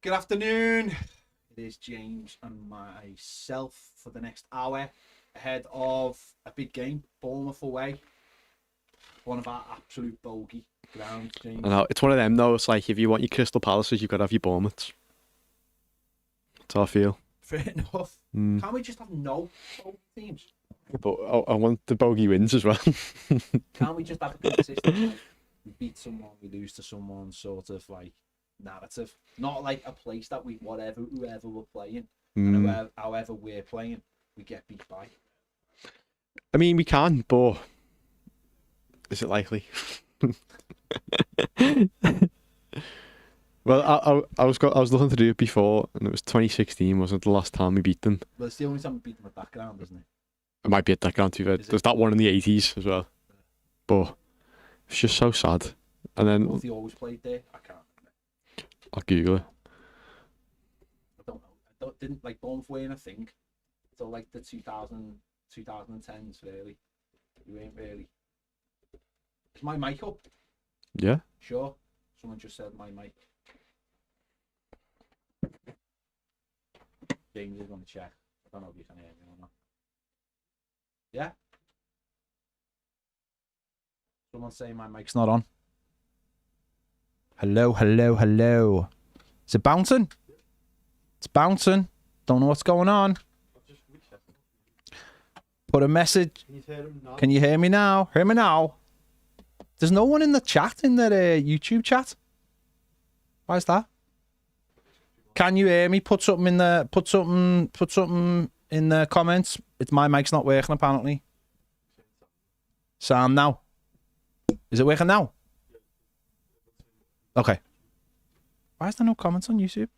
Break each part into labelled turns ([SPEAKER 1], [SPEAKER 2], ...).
[SPEAKER 1] Good afternoon. It is James and myself for the next hour ahead of a big game, Bournemouth away. One of our absolute bogey grounds, James.
[SPEAKER 2] I know, it's one of them though. It's like if you want your Crystal Palaces, you've got to have your Bournemouths. That's how I feel.
[SPEAKER 1] Fair enough. Can't we just have no bogey teams?
[SPEAKER 2] But I want the bogey wins as well.
[SPEAKER 1] Can't we just have a consistent, like, we beat someone, we lose to someone sort of like narrative? Not like a place that we, whoever we're playing, and however we're playing, we get beat by.
[SPEAKER 2] I mean, we can, but is it likely? Well, I was looking to do it before, and it was 2016 wasn't the last time we beat them.
[SPEAKER 1] Well, it's the only time we beat them at that ground, isn't it?
[SPEAKER 2] It might be at that ground too. There's that one in the 80s as well, but it's just so sad. And then
[SPEAKER 1] Both you always played there. I can't remember.
[SPEAKER 2] I'll Google it.
[SPEAKER 1] I don't know. Didn't like Bournemouth weren't a thing until like the 2010s really. You ain't really. Is my mic up?
[SPEAKER 2] Yeah.
[SPEAKER 1] Sure. Someone just said my mic. James is going to check. I don't know if you can hear me or not. Yeah? Someone saying my mic's not on. Hello, hello, hello. Is it bouncing? It's bouncing. Don't know what's going on. Put a message. Can you hear me now? Hear me now? There's no one in the chat, in the YouTube chat. Why is that? Can you hear me? Put something in the in the comments. It's my mic's not working apparently. Sound now. Is it working now? Okay. Why is there no comments on YouTube?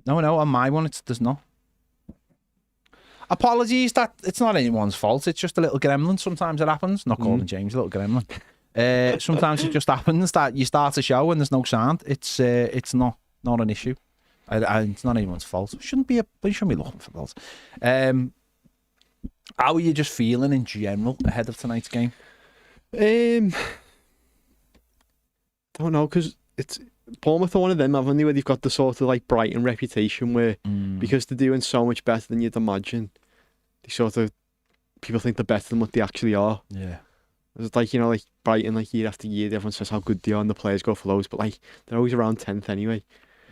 [SPEAKER 1] No, on my one there's not. Apologies, that it's not anyone's fault. It's just a little gremlin. Sometimes it happens. Not calling James a little gremlin. Sometimes it just happens that you start a show and there's no sound. It's not an issue. It's not anyone's fault. Shouldn't be looking for faults. How are you just feeling in general ahead of tonight's game?
[SPEAKER 2] Don't know, because it's Bournemouth are one of them, haven't they, where they've got the sort of like Brighton reputation where because they're doing so much better than you'd imagine, they sort of people think they're better than what they actually are.
[SPEAKER 1] Yeah.
[SPEAKER 2] It's like, you know, like Brighton, like year after year, everyone says how good they are and the players go for loads, but like they're always around 10th anyway.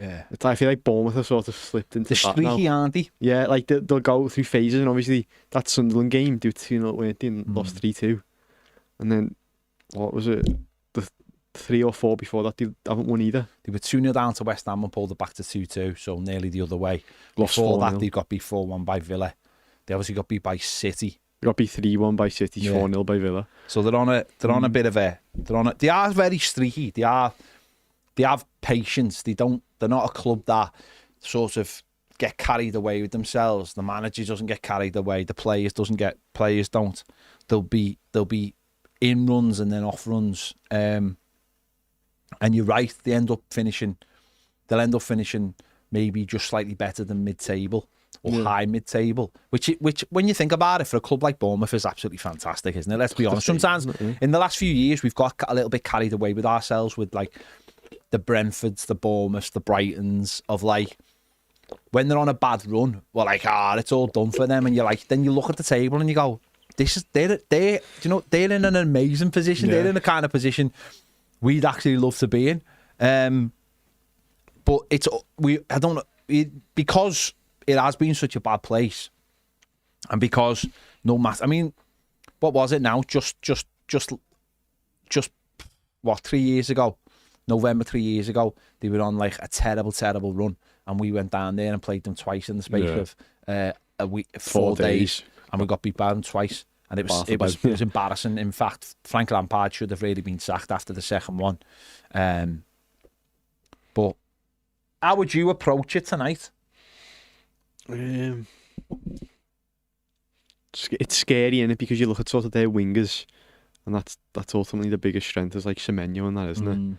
[SPEAKER 1] Yeah.
[SPEAKER 2] It's like, I feel like Bournemouth have sort of slipped into
[SPEAKER 1] They're
[SPEAKER 2] that now.
[SPEAKER 1] streaky, aren't they?
[SPEAKER 2] Yeah, like they'll go through phases, and obviously that Sunderland game, they were 2-0, weren't they, and lost 3-2. And then, what was it? The 3 or 4 before that, they haven't won either.
[SPEAKER 1] They were 2-0 down to West Ham and pulled it back to 2-2, so nearly the other way.
[SPEAKER 2] Lost
[SPEAKER 1] Before
[SPEAKER 2] 4-0.
[SPEAKER 1] that, they got beat 4-1 by Villa. They obviously got beat by City.
[SPEAKER 2] They got beat 3-1 by City,
[SPEAKER 1] Yeah.
[SPEAKER 2] 4-0 by Villa.
[SPEAKER 1] So they're on a bit of a they are very streaky. They have patience. They're not a club that sort of get carried away with themselves. The manager doesn't get carried away. The players don't. They'll be in runs and then off runs. And you're right, they'll end up finishing maybe just slightly better than mid-table or high mid-table, which when you think about it, for a club like Bournemouth is absolutely fantastic, isn't it? Let's be honest. Sometimes in the last few years we've got a little bit carried away with ourselves with like the Brentfords, the Bournemouths, the Brightons, of like when they're on a bad run, we're like, it's all done for them, and you're like, then you look at the table and you go, they're in an amazing position.
[SPEAKER 2] Yeah.
[SPEAKER 1] They're in the kind of position we'd actually love to be in. But because it has been such a bad place, and because no matter, I mean, what was it now? Just what, 3 years ago? November 3 years ago, they were on like a terrible run, and we went down there and played them twice in the space of a week, 4 days, and we got beat by them twice, and it was embarrassing. In fact, Frank Lampard should have really been sacked after the second one. But how would you approach it tonight?
[SPEAKER 2] It's scary, isn't it? Because you look at sort of their wingers, and that's ultimately the biggest strength, is like Semenyo and that, isn't it?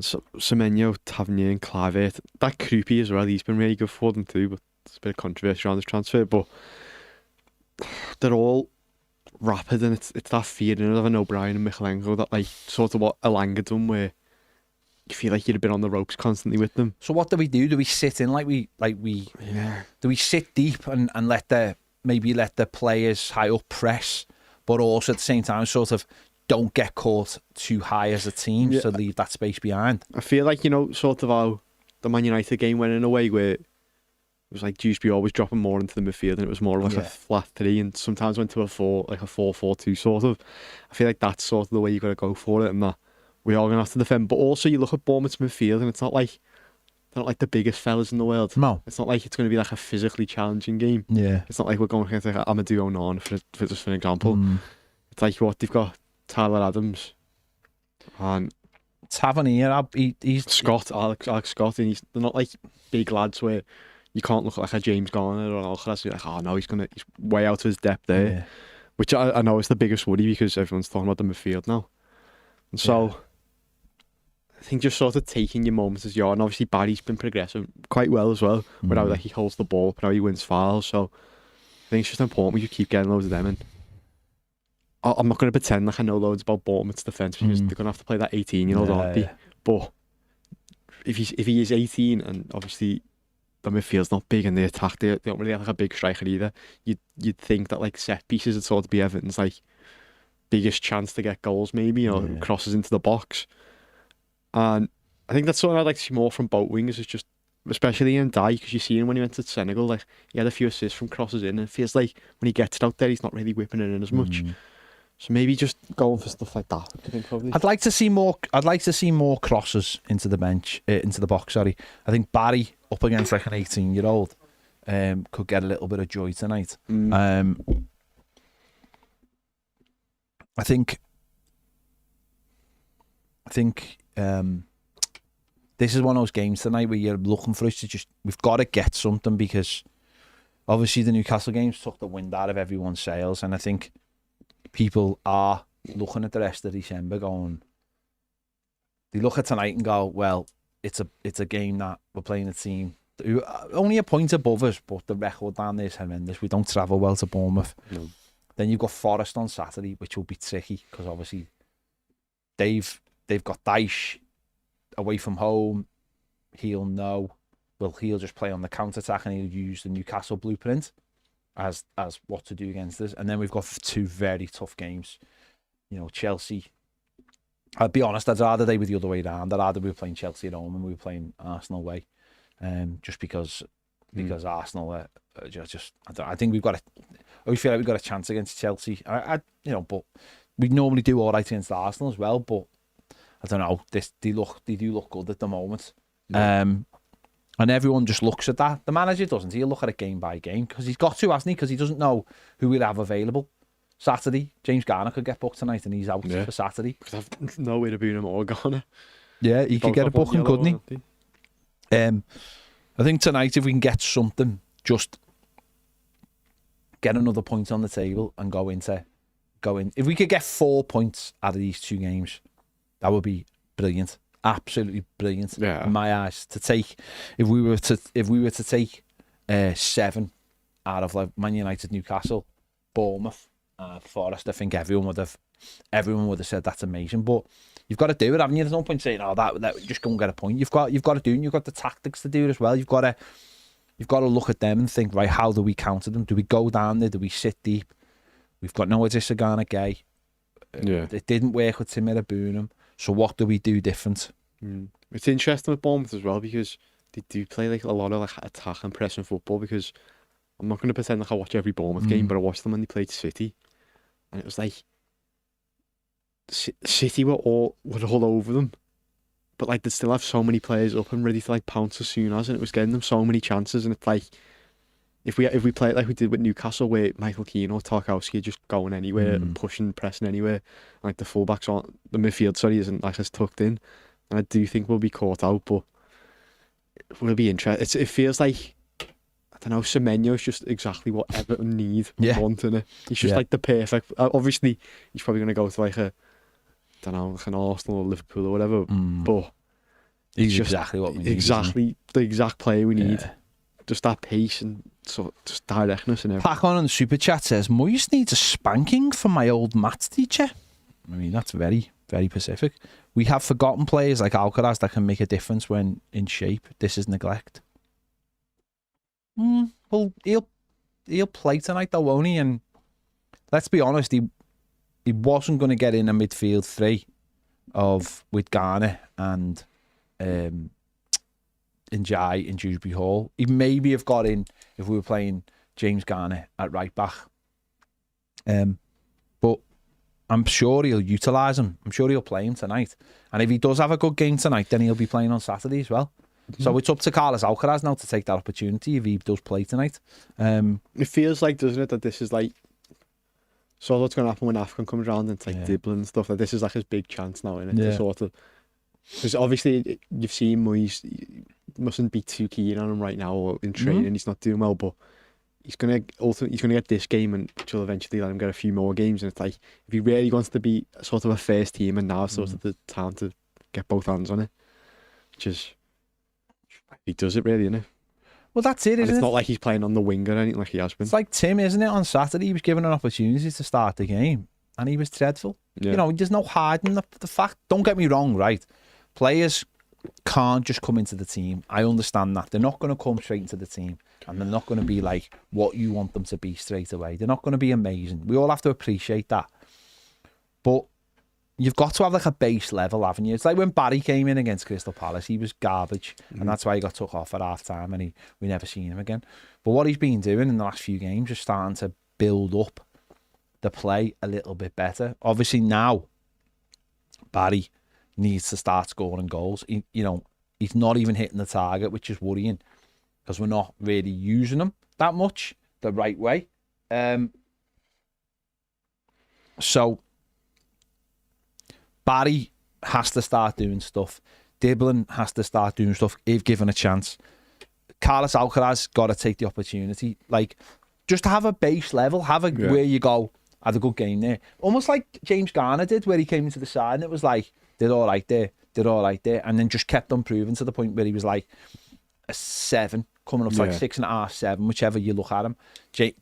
[SPEAKER 2] So, Semenyo, Tavernier and Kluivert. That Krupi as well, he's been really good for them too, but there's a bit of controversy around his transfer. But they're all rapid, and it's that feeling of an O'Brien and Michelenko that like sort of what Elanga done, where feel like you'd have been on the ropes constantly with them.
[SPEAKER 1] So what do? Do we sit in do we sit deep and let the players high up press, but also at the same time sort of don't get caught too high as a team, so leave that space behind?
[SPEAKER 2] I feel like, sort of how the Man United game went in a way where it was like Dewsbury always dropping more into the midfield, and it was more like a flat 3, and sometimes went to a 4, like a 4-4-2 sort of. I feel like that's sort of the way you got to go for it, and that we are going to have to defend. But also, you look at Bournemouth's midfield, and it's not like they're not like the biggest fellas in the world.
[SPEAKER 1] No,
[SPEAKER 2] it's not like it's going to be like a physically challenging game.
[SPEAKER 1] Yeah,
[SPEAKER 2] it's not like we're going against like Amadou Onan for an example. It's like what they've got: Tyler Adams and
[SPEAKER 1] Tavernier. He's
[SPEAKER 2] Alex Scott, and they're not like big lads where you can't look at like a James Garner or an Alcaraz. You're like, oh no, he's way out of his depth there. Yeah. Which I know is the biggest worry because everyone's talking about the midfield now. And so I think just sort of taking your moments as you are, and obviously Barry's been progressing quite well as well, with how he holds the ball, but how he wins fouls. So I think it's just important we just keep getting loads of them. And I'm not going to pretend like I know loads about Bournemouth's defence because they're going to have to play that 18-year-old, aren't they? But if he is 18 and obviously the midfield's not big and they attack, they don't really have like a big striker either. You'd think that like set pieces would sort of be Everton's like biggest chance to get goals, maybe, or crosses into the box. And I think that's something I'd like to see more from both wingers, is just, especially in Dye, because you see him when he went to Senegal, like he had a few assists from crosses in, and it feels like when he gets it out there, he's not really whipping it in as much. So maybe just going for stuff like that. I think probably. I'd like to see more
[SPEAKER 1] crosses into the box. Sorry, I think Barry up against like an 18-year-old could get a little bit of joy tonight. I think this is one of those games tonight where you're looking for us to we've got to get something, because obviously the Newcastle games took the wind out of everyone's sails, and I think people are looking at the rest of December they look at tonight and go, well, it's a game that we're playing a team who are only a point above us, but the record down there is horrendous. We don't travel well to Bournemouth. No. Then you've got Forest on Saturday, which will be tricky because obviously they've got Dyche away from home. He'll just play on the counter-attack, and he'll use the Newcastle blueprint as what to do against us. And then we've got 2 very tough games. Chelsea. I'll be honest, I'd rather they were the other way around. I'd rather we were playing Chelsea at home and we were playing Arsenal away. Just because Arsenal are I think I always feel like we've got a chance against Chelsea. But we normally do all right against Arsenal as well. But I don't know. They do look good at the moment. Yeah. And everyone just looks at that. The manager doesn't. He'll look at it game by game because he's got to, hasn't he? Because he doesn't know who we'll have available. Saturday, James Garner could get booked tonight and he's out for Saturday.
[SPEAKER 2] Because I've no way to be him or Garner.
[SPEAKER 1] Yeah, he could get a booking, couldn't he? I think tonight, if we can get something, just get another point on the table and go in. If we could get 4 points out of these 2 games, that would be brilliant. Absolutely brilliant in my eyes. To take, if we were to take 7 out of like Man United, Newcastle, Bournemouth, Forest, I think everyone would have said that's amazing. But you've got to do it, haven't you? There's no point saying, "Oh, that just go and get a point." You've got to do it. And you've got the tactics to do it as well. You've got to look at them and think, right, how do we counter them? Do we go down there? Do we sit deep? We've got no Idrissa Gana Gay. It didn't work with Timur Abunam. So what do we do different?
[SPEAKER 2] It's interesting with Bournemouth as well because they do play like a lot of like attack and pressing football. Because I'm not going to pretend like I watch every Bournemouth game, but I watched them when they played City, and it was like City were all over them, but like they still have so many players up and ready to like pounce as soon as, and it was getting them so many chances. And it's like if we play it like we did with Newcastle, where Michael Keane or Tarkowski are just going anywhere and pushing, pressing anywhere, like the fullbacks on the midfield, isn't like as tucked in, and I do think we'll be caught out, but we'll be interested. It feels like, I don't know, Semenyo is just exactly what Everton need and want, innit? He's just like the perfect. Obviously, he's probably going to go to like a, I don't know, like an Arsenal or Liverpool or whatever, but
[SPEAKER 1] he's just exactly what we need.
[SPEAKER 2] Exactly the exact player we need. Just that pace and just directness and everything.
[SPEAKER 1] Pac on the super chat says, Moyes needs a spanking from my old maths teacher. I mean, that's very, very Pacific. We have forgotten players like Alcaraz that can make a difference when in shape. This is neglect. Well, he'll play tonight though, won't he? And let's be honest, he wasn't going to get in a midfield three with Garner and Njai in Dewsbury Hall. He maybe have got in if we were playing James Garner at right back. But I'm sure he'll utilise him. I'm sure he'll play him tonight. And if he does have a good game tonight, then he'll be playing on Saturday as well. So it's up to Carlos Alcaraz now to take that opportunity if he does play tonight.
[SPEAKER 2] It feels like, doesn't it, that this is like sort of what's going to happen when AFCON comes around and it's like Dibbling and stuff. That this is like his big chance now, isn't it? To sort of, because obviously you've seen Moyes mustn't be too keen on him right now or in training. He's not doing well, but he's gonna get this game and which will eventually let him get a few more games. And it's like if he really wants to be sort of a first team, and now sort of the time to get both hands on it, which is. He does it really, isn't it?
[SPEAKER 1] Well, that's it, isn't it?
[SPEAKER 2] It's not like he's playing on the wing or anything like he has been.
[SPEAKER 1] It's like Tim, isn't it? On Saturday, he was given an opportunity to start the game, and he was dreadful. Yeah. You know, there's no hiding the fact. Don't get me wrong, right? Players can't just come into the team. I understand that. They're not going to come straight into the team, and they're not going to be like what you want them to be straight away. They're not going to be amazing. We all have to appreciate that. But you've got to have like a base level, haven't you? It's like when Barry came in against Crystal Palace, he was garbage, and that's why he got took off at half time, and we never seen him again. But what he's been doing in the last few games is starting to build up the play a little bit better. Obviously now, Barry needs to start scoring goals. He's not even hitting the target, which is worrying because we're not really using him that much the right way. So Barry has to start doing stuff. Dibbling has to start doing stuff if given a chance. Carlos Alcaraz got to take the opportunity. Like, just to have a base level, where you go, had a good game there. Almost like James Garner did, where he came into the side and it was like, did all right there, and then just kept improving to the point where he was like a 7, coming up to like 6.5, 7, whichever you look at him. Jake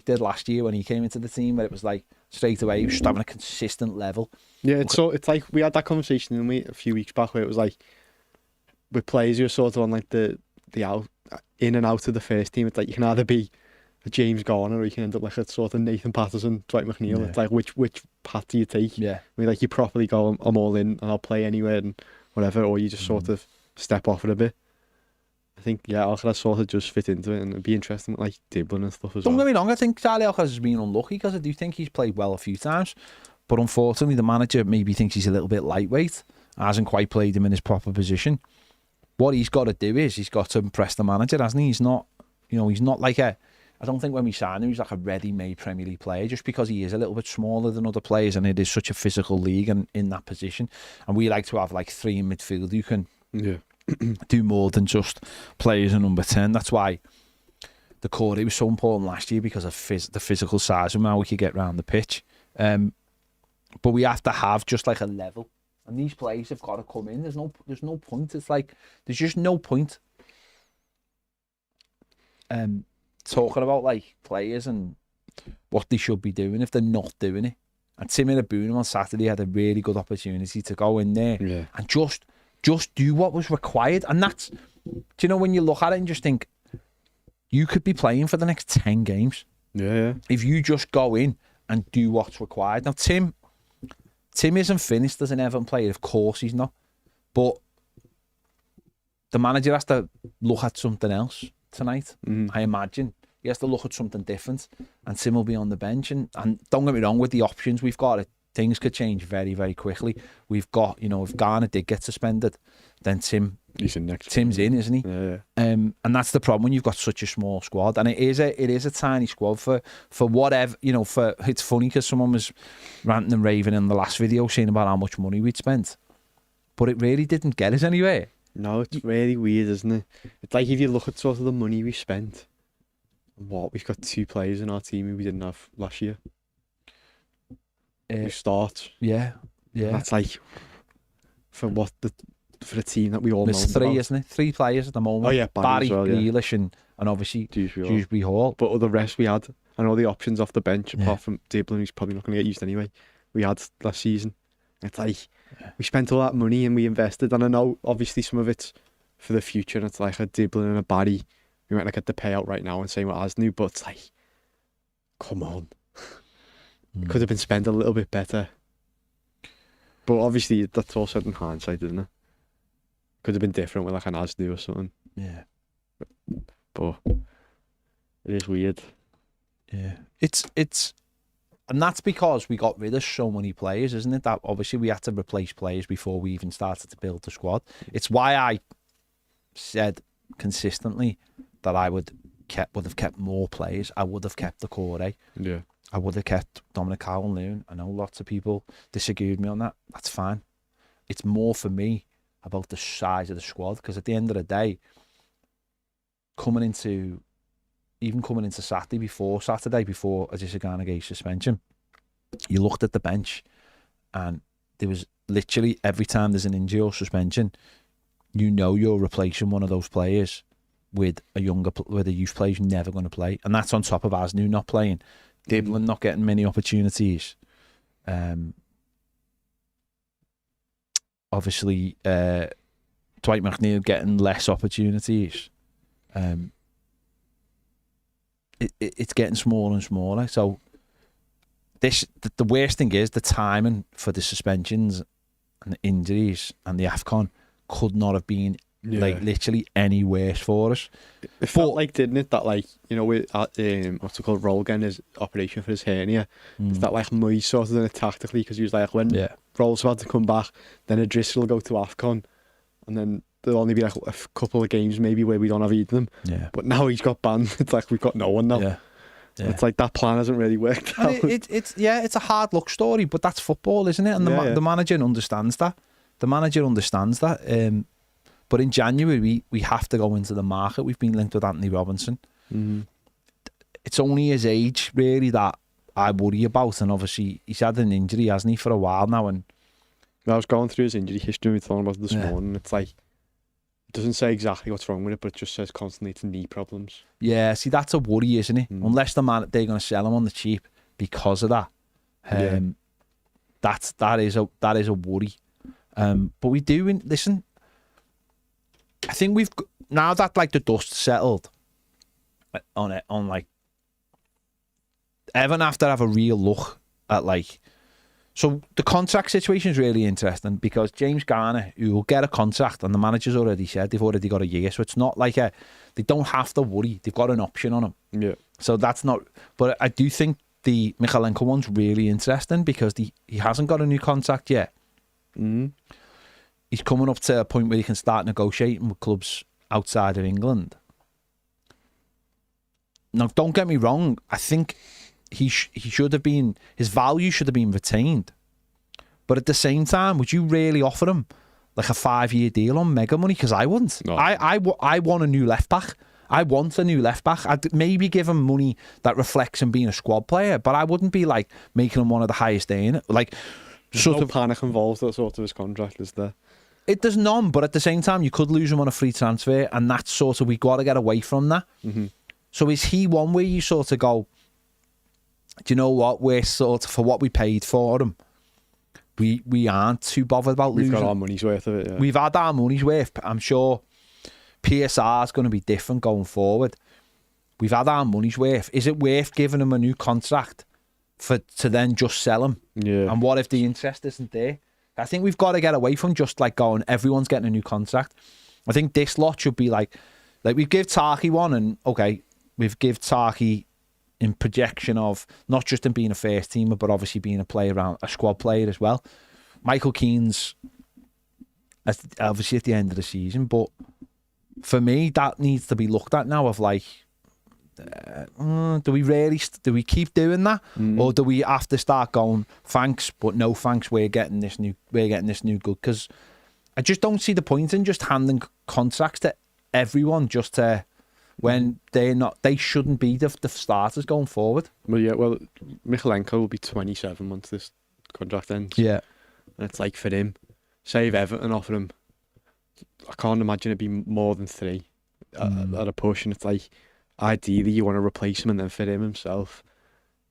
[SPEAKER 1] did last year when he came into the team, where it was like straight away he was just having a consistent level. Yeah,
[SPEAKER 2] it's like we had that conversation a few weeks back where it was like with players who are sort of on like the out in and out of the first team. It's like you can either be a James Garner or you can end up like a sort of Nathan Patterson, Dwight McNeil. Yeah. It's like which path do you take?
[SPEAKER 1] Yeah,
[SPEAKER 2] I mean, like you properly go, I'm all in and I'll play anywhere and whatever, or you just sort of step off it a bit. I think Alcaraz sort of just fit into it, and it'd be interesting with like Dibbling and stuff as well.
[SPEAKER 1] Don't get me wrong, I think Charlie Alcaraz has been unlucky because I do think he's played well a few times, but unfortunately the manager maybe thinks he's a little bit lightweight, hasn't quite played him in his proper position. What he's got to do is he's got to impress the manager, hasn't he? He's not like I don't think when we signed him he's like a ready-made Premier League player, just because he is a little bit smaller than other players and it is such a physical league and in that position, and we like to have like 3 in midfield who can do more than just play as a number 10. That's why the core was so important last year, because of the physical size and how we could get around the pitch. But we have to have just like a level, and these players have got to come in. There's no point. It's like there's just no point talking about like players and what they should be doing if they're not doing it. And Tim Bournemouth on Saturday had a really good opportunity to go in there and just do what was required. And that's, do you know, when you look at it and just think, you could be playing for the next 10 games.
[SPEAKER 2] Yeah.
[SPEAKER 1] If you just go in and do what's required. Now, Tim isn't finished as an Everton player. Of course he's not. But the manager has to look at something else tonight, I imagine. He has to look at something different. And Tim will be on the bench. And don't get me wrong, with the options we've got, things could change very, very quickly. We've got, if Garner did get suspended, then
[SPEAKER 2] he's in next.
[SPEAKER 1] Tim's in, isn't he?
[SPEAKER 2] Yeah.
[SPEAKER 1] And that's the problem when you've got such a small squad, and it is a tiny squad for whatever. It's funny because someone was ranting and raving in the last video saying about how much money we'd spent, but it really didn't get us anywhere.
[SPEAKER 2] No, it's really weird, isn't it? It's like if you look at sort of the money we spent, we've got 2 players in our team who we didn't have last year. Who start?
[SPEAKER 1] Yeah.
[SPEAKER 2] That's like for a team that we all know.
[SPEAKER 1] There's 3, about. Isn't it? 3 players at the moment.
[SPEAKER 2] Oh yeah,
[SPEAKER 1] Barry,
[SPEAKER 2] well,
[SPEAKER 1] Grealish, and obviously Dewsbury Hall.
[SPEAKER 2] But all the rest we had, and all the options off the bench, apart from Dibbling, who's probably not going to get used anyway, we had last season. It's like, we spent all that money and we invested, and I know obviously some of it's for the future, and it's like a Diblin and a Barry. We might not get the payout right now and same with Asnu, but it's like, come on. It could have been spent a little bit better. But obviously, that's all said in hindsight, isn't it? Could have been different with like an Asnu or something.
[SPEAKER 1] Yeah.
[SPEAKER 2] But it is weird.
[SPEAKER 1] Yeah. It's and that's because we got rid of so many players, isn't it? That obviously we had to replace players before we even started to build the squad. It's why I said consistently that I would have kept more players. I would have kept the core, eh?
[SPEAKER 2] Yeah.
[SPEAKER 1] I would have kept Dominic Calvert-Lewin. I know lots of people disagree with me on that. That's fine. It's more for me about the size of the squad, because at the end of the day, coming into Saturday before Adisa Garnaga's suspension, you looked at the bench and there was literally every time there's an injury or suspension, you know you're replacing one of those players with a youth player who's never going to play, and that's on top of Asnu not playing, Diblin not getting many opportunities, obviously Dwight McNeil getting less opportunities. It's getting smaller and smaller. So the worst thing is the timing for the suspensions and the injuries and the AFCON could not have been like literally any worse for us.
[SPEAKER 2] It felt like, didn't it, that like, you know, with what's it called, Rolgan, his operation for his hernia, it's that like Moyes sort of done it tactically, because he was like, when Rolls about to come back, then Idris will go to AFCON, and then there'll only be like a couple of games maybe where we don't have either of them.
[SPEAKER 1] Yeah.
[SPEAKER 2] But now he's got banned. It's like we've got no one now.
[SPEAKER 1] Yeah. Yeah.
[SPEAKER 2] It's like that plan hasn't really worked out.
[SPEAKER 1] It's a hard luck story, but that's football, isn't it? And the manager understands that. But in January, we have to go into the market. We've been linked with Anthony Robinson. It's only his age, really, that I worry about. And obviously, he's had an injury, hasn't he, for a while now. And
[SPEAKER 2] I was going through his injury history, we were talking about it this morning. It's like, it doesn't say exactly what's wrong with it, but it just says constantly it's knee problems.
[SPEAKER 1] Yeah, see, that's a worry, isn't it? Unless they're going to sell him on the cheap because of that. That is a worry. But we do, listen, I think we've, now that like the dust settled on it, on like, Everton have to have a real look at like, so the contract situation is really interesting, because James Garner, who will get a contract, and the manager's already said they've already got a year, so it's not like they don't have to worry, they've got an option on him.
[SPEAKER 2] Yeah.
[SPEAKER 1] So that's not, but I do think the Michalenko one's really interesting, because he hasn't got a new contract yet. He's coming up to a point where he can start negotiating with clubs outside of England. Now, don't get me wrong, I think he should have been, his value should have been retained. But at the same time, would you really offer him like a 5-year deal on mega money? Because I wouldn't. No. I want a new left back. I want a new left back. I'd maybe give him money that reflects him being a squad player, but I wouldn't be like making him one of the highest earners. Like,
[SPEAKER 2] there's no panic involved at sort of his contract, is there?
[SPEAKER 1] There's none, but at the same time, you could lose him on a free transfer, and that's sort of, we got to get away from that. So is he one where you sort of go, do you know what, we're sort of, for what we paid for him, we aren't too bothered about losing.
[SPEAKER 2] We've got our money's worth of it, yeah.
[SPEAKER 1] We've had our money's worth. I'm sure PSR is going to be different going forward. We've had our money's worth. Is it worth giving him a new contract to then just sell him?
[SPEAKER 2] Yeah.
[SPEAKER 1] And what if the interest isn't there? I think we've got to get away from just like going, everyone's getting a new contract. I think this lot should be like we give Tarky one, and okay, we've give Tarky in projection of not just him being a first teamer, but obviously being a squad player as well. Michael Keane's obviously at the end of the season, but for me, that needs to be looked at now of like, do we keep doing that, or do we have to start going, thanks but no thanks, we're getting this new good? Because I just don't see the point in just handing contracts to everyone just to, when they shouldn't be the starters going forward.
[SPEAKER 2] Well, Michalenko will be 27 once this contract ends.
[SPEAKER 1] Yeah.
[SPEAKER 2] And it's like, for him, say if Everton offer him, I can't imagine it'd be more than 3 at a push, and it's like, ideally you want to replace him, and then for him himself,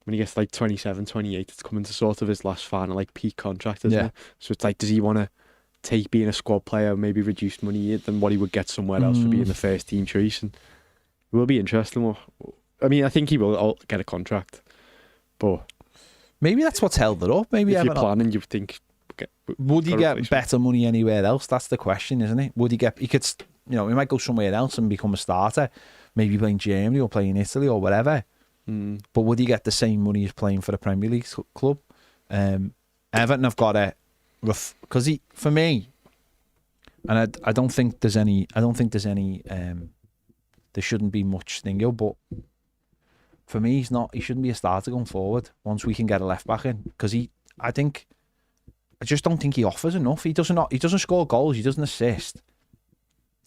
[SPEAKER 2] when he gets like 27, 28, it's coming to sort of his last final like peak contract, isn't
[SPEAKER 1] Yeah.
[SPEAKER 2] it? So it's like, does he want to take being a squad player, maybe reduced money than what he would get somewhere else for being the first team choice? And it will be interesting. I mean, I think he will get a contract, but
[SPEAKER 1] maybe that's what's held it up. Maybe
[SPEAKER 2] if you're planning, you would think.
[SPEAKER 1] Would he get better money anywhere else? That's the question, isn't it? Would he get? He could, he might go somewhere else and become a starter. Maybe playing Germany or playing Italy or whatever. But would he get the same money as playing for a Premier League club? Everton have got a rough, because for me, and I don't think there's any. There shouldn't be much stingo, but for me, he shouldn't be a starter going forward. Once we can get a left back in, because I just don't think he offers enough. He doesn't score goals. He doesn't assist.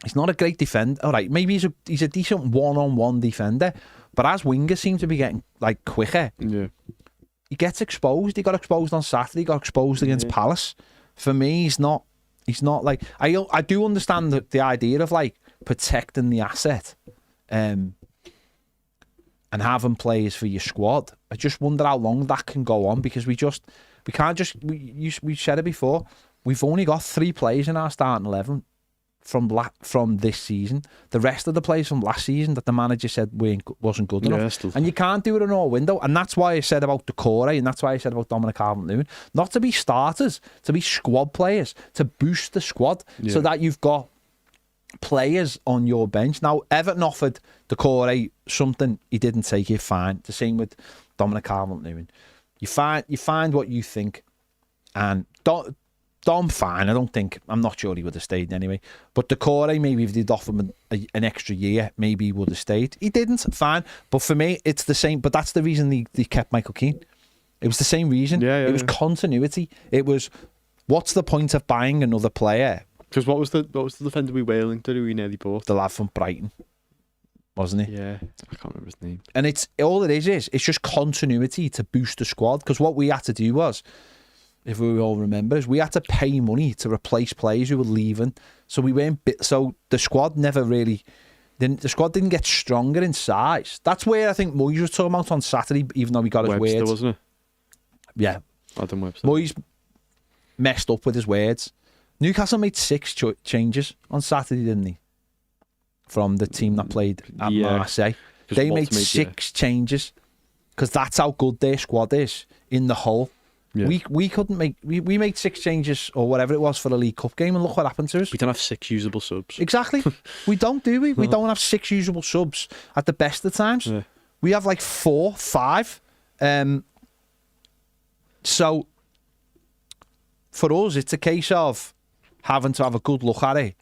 [SPEAKER 1] He's not a great defender. All right, maybe he's a decent one-on-one defender, but as wingers seem to be getting like quicker, he gets exposed. He got exposed on Saturday. He got exposed against Palace. For me, he's not like I do understand the idea of like protecting the asset, and having players for your squad. I just wonder how long that can go on, because we can't just we said it before. We've only got 3 players in our starting 11 from this season. The rest of the players from last season that the manager said wasn't good enough. And you can't do it in all window. And that's why I said about Decore, and that's why I said about Dominic Calvert-Lewin. Not to be starters, to be squad players, to boost the squad so that you've got players on your bench. Now, Everton offered Decore something, he didn't take it, fine. The same with Dominic Calvert-Lewin. You find what you think, and Dom, fine. I'm not sure he would have stayed anyway. But Decore, maybe if they'd offered him an extra year, maybe he would have stayed. He didn't, fine. But for me, it's the same. But that's the reason they kept Michael Keane. It was the same reason. It was continuity. It was, what's the point of buying another player?
[SPEAKER 2] Because what was the defender we whaling to do? We nearly bought
[SPEAKER 1] the lad from Brighton, wasn't he?
[SPEAKER 2] Yeah, I can't remember his name.
[SPEAKER 1] And it's just continuity to boost the squad. Because what we had to do was, if we all remember, is we had to pay money to replace players who were leaving. So we weren't. So the squad never really. The squad didn't get stronger in size. That's where I think Moyes was talking about on Saturday, even though he got his words.
[SPEAKER 2] Wasn't it?
[SPEAKER 1] Yeah,
[SPEAKER 2] Adam Webster.
[SPEAKER 1] Moyes messed up with his words. Newcastle made 6 changes on Saturday, didn't he? From the team that played at Marseille. They made 6 changes, because that's how good their squad is in the whole. Yeah. We couldn't make. We made 6 changes or whatever it was for the League Cup game, and look what happened to us.
[SPEAKER 2] We don't have 6 usable subs.
[SPEAKER 1] Exactly. We don't, do we? We don't have 6 usable subs at the best of times. Yeah. We have like 4, 5. So for us, it's a case of having to have a good look at it.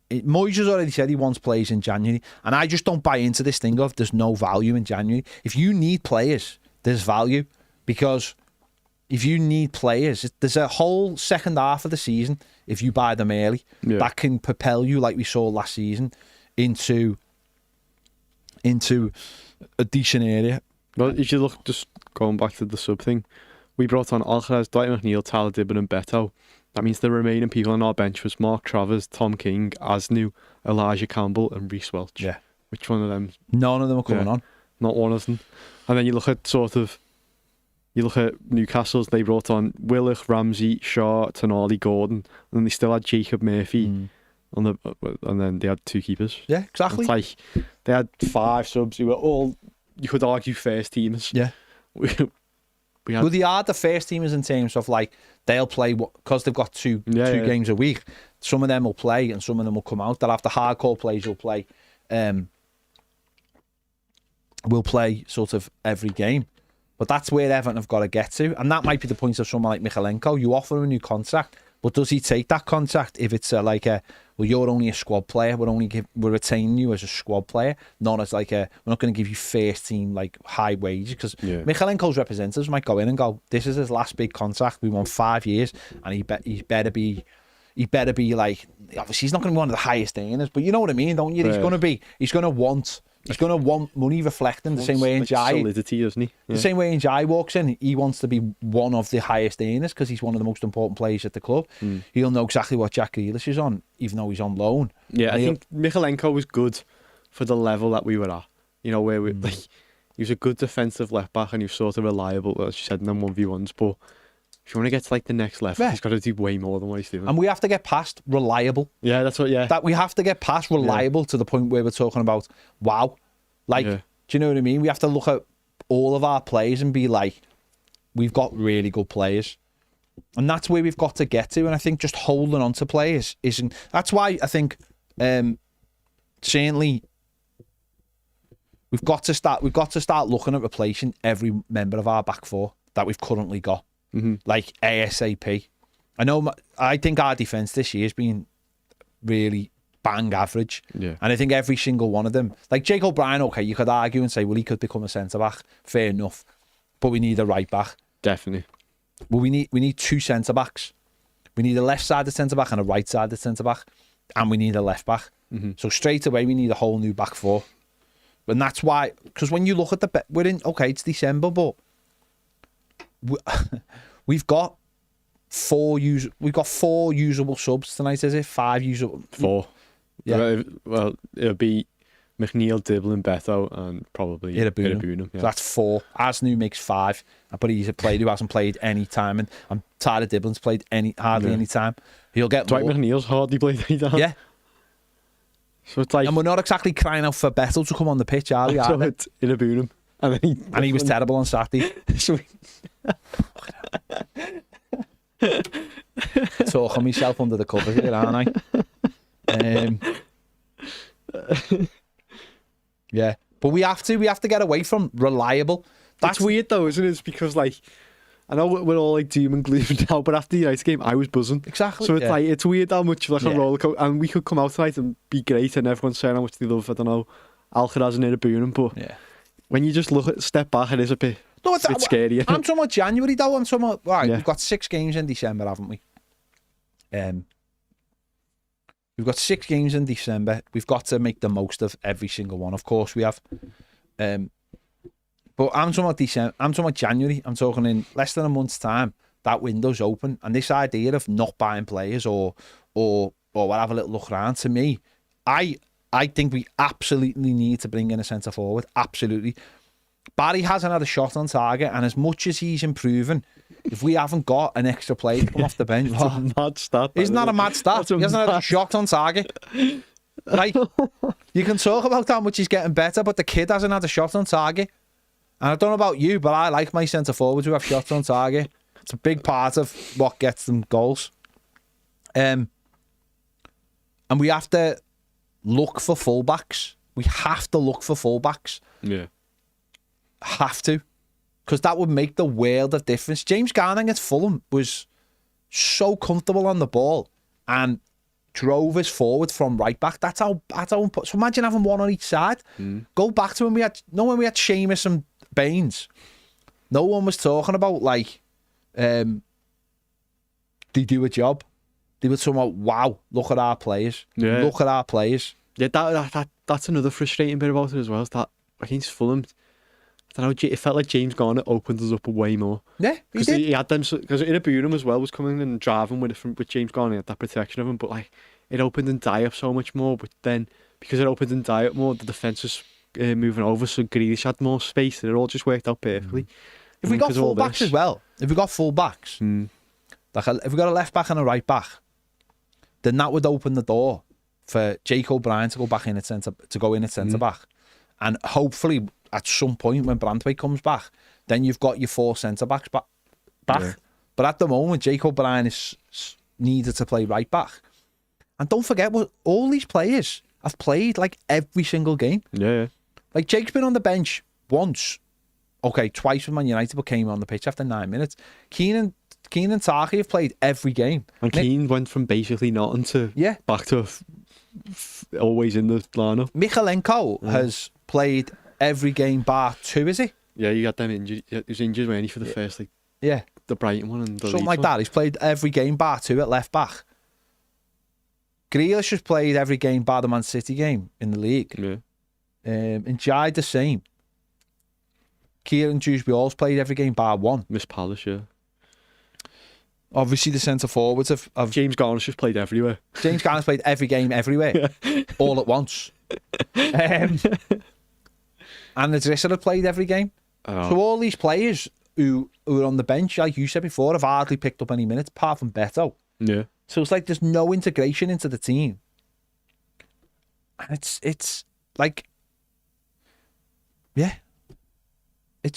[SPEAKER 1] Moyes has already said he wants players in January, and I just don't buy into this thing of there's no value in January. If you need players, there's value, because if you need players, there's a whole second half of the season, if you buy them early, that can propel you, like we saw last season, into a decent area.
[SPEAKER 2] Well, if you look, just going back to the sub thing, we brought on Alcaraz, Dwight McNeil, Tyler Dibben and Beto. That means the remaining people on our bench was Mark Travers, Tom King, Asnu, Elijah Campbell and Reece Welch.
[SPEAKER 1] Yeah.
[SPEAKER 2] Which one of them?
[SPEAKER 1] None of them are coming on.
[SPEAKER 2] Not one of them. And then you look at Newcastle's, they brought on Willock, Ramsey, Shaw, Tonali, Gordon, and then they still had Jacob Murphy and then they had 2 keepers.
[SPEAKER 1] Yeah, exactly.
[SPEAKER 2] It's like they had 5 subs who were all, you could argue, first teamers.
[SPEAKER 1] Yeah. Well, they are the first teamers in terms of like they'll play because they've got two games a week. Some of them will play and some of them will come out. They'll have the hardcore players who'll play. Will play sort of every game, but that's where Everton have got to get to, and that might be the point of someone like Michalenko. You offer him a new contract, but does he take that contract if it's well, you're only a squad player. We're retaining you as a squad player, not as we're not going to give you first team like high wages, because Michalenko's representatives might go in and go, this is his last big contract. We want 5 years, and he better be like, obviously he's not going to be one of the highest earners, but you know what I mean, don't you? Yeah. He's going to want money reflecting the same way Njai.
[SPEAKER 2] Solidity, doesn't he? Yeah.
[SPEAKER 1] The same way Njai walks in, he wants to be one of the highest earners because he's one of the most important players at the club. He'll know exactly what Jack Grealish is on, even though he's on loan.
[SPEAKER 2] Yeah, I think Michalenko was good for the level that we were at. You know, where we he was a good defensive left back, and he was sort of reliable, as you said, in them 1v1s. But if you want to get to like the next level, he's got to do way more than what he's doing.
[SPEAKER 1] And we have to get past reliable.
[SPEAKER 2] Yeah, that's what. Yeah,
[SPEAKER 1] that we have to get past reliable to the point where we're talking about wow. Like, do you know what I mean? We have to look at all of our players and be like, we've got really good players. And that's where we've got to get to. And I think just holding on to players isn't... That's why I think certainly we've got to start looking at replacing every member of our back four that we've currently got. Like ASAP. I think our defence this year has been really bang average. Yeah. And I think every single one of them, like Jake O'Brien, okay, you could argue and say, well, he could become a centre-back. Fair enough. But we need a right-back.
[SPEAKER 2] Definitely.
[SPEAKER 1] Well, we need two centre-backs. We need a left-sided centre-back and a right-sided centre-back. And we need a left-back. So straight away, we need a whole new back four. And that's why, because when you look at it's December, but we've got four usable subs tonight, is it? 5 usable?
[SPEAKER 2] 4. Yeah. Well, it'll be McNeil, Dibble, Beto, and probably Irabunum.
[SPEAKER 1] So that's 4. Asnu makes 5. But he's a player who hasn't played any time, and I'm tired of Dibblin's played hardly any time. He'll get
[SPEAKER 2] Dwight McNeil's hardly played any time.
[SPEAKER 1] Yeah.
[SPEAKER 2] So it's like,
[SPEAKER 1] and we're not exactly crying out for Beto to come on the pitch, are we?
[SPEAKER 2] So it's Irabunum. And
[SPEAKER 1] he was terrible on Saturday. Talking myself under the covers here, aren't I? Yeah, but we have to get away from reliable.
[SPEAKER 2] That's weird though, isn't it? It's because like, I know we're all like doom and gloom now, but after the United game, I was buzzing.
[SPEAKER 1] Exactly.
[SPEAKER 2] So it's like, it's weird how much like a roller coaster, and we could come out tonight and be great, and everyone's saying how much they love, I don't know, Alcaraz and Irabunum, but when you just step back, it is a bit scary.
[SPEAKER 1] I'm talking about January though. I'm talking about, right, we've got 6 games in December, haven't we? We've got 6 games in December. We've got to make the most of every single one. Of course we have. But I'm talking about December. I'm talking about January. I'm talking in less than a month's time. That window's open, and this idea of not buying players or we'll have a little look around. To me, I think we absolutely need to bring in a centre forward. Absolutely. Barry hasn't had a shot on target, and as much as he's improving, if we haven't got an extra player to come off the bench,
[SPEAKER 2] it's a mad stat.
[SPEAKER 1] Isn't that a mad stat? He hasn't had a shot on target. Like, you can talk about how much he's getting better, but the kid hasn't had a shot on target. And I don't know about you, but I like my centre forwards who have shots on target. It's a big part of what gets them goals. And we have to look for fullbacks. We have to look for fullbacks.
[SPEAKER 2] Yeah.
[SPEAKER 1] Have to. Because that would make the world of difference. James Garner at Fulham was so comfortable on the ball and drove us forward from right back. That's how so imagine having one on each side. Go back to when we had Seamus and Baines. No one was talking about like they do a job. They were talking about, wow, look at our players. Yeah. Look at our players.
[SPEAKER 2] Yeah, that's another frustrating bit about it as well, is that against Fulham, I don't know, it felt like James Garner opened us up way more.
[SPEAKER 1] Yeah,
[SPEAKER 2] because he had them, because Irabunum as well was coming and driving with James Garner, he had that protection of him, but like it opened and die up so much more. But then because it opened and die up more, the defence was moving over, so Grealish had more space, and it all just worked out perfectly.
[SPEAKER 1] If we got full backs as well, if we got full backs, like if we got a left back and a right back, then that would open the door for Jake O'Brien to go back in at centre back, and hopefully at some point when Branthwaite comes back, then you've got your 4 centre backs back. Yeah. But at the moment, Jake O'Brien is needed to play right back, and don't forget, all these players have played like every single game.
[SPEAKER 2] Yeah.
[SPEAKER 1] Like Jake's been on the bench once, okay, twice with Man United, but came on the pitch after 9 minutes. Keane and Taki have played every game.
[SPEAKER 2] And Keane went from basically nothing to back to always in the lineup.
[SPEAKER 1] Michalenko has played every game bar 2, is he?
[SPEAKER 2] Yeah, you got them injured. He was injured when he for the first, like, the Brighton one and the
[SPEAKER 1] something like that. He's played every game bar 2 at left back. Grealish has played every game bar the Man City game in the league.
[SPEAKER 2] Yeah.
[SPEAKER 1] And Jai the same. Kieran Dewsbury-Hall's played every game bar 1.
[SPEAKER 2] Miss Palace, yeah.
[SPEAKER 1] Obviously, the centre forwards have
[SPEAKER 2] James Garner's just played everywhere.
[SPEAKER 1] James Garner's played every game everywhere, all at once. And Idrissa had played every game.
[SPEAKER 2] Oh.
[SPEAKER 1] So all these players who are on the bench, like you said before, have hardly picked up any minutes, apart from Beto.
[SPEAKER 2] Yeah.
[SPEAKER 1] So it's like there's no integration into the team. And it's like, yeah.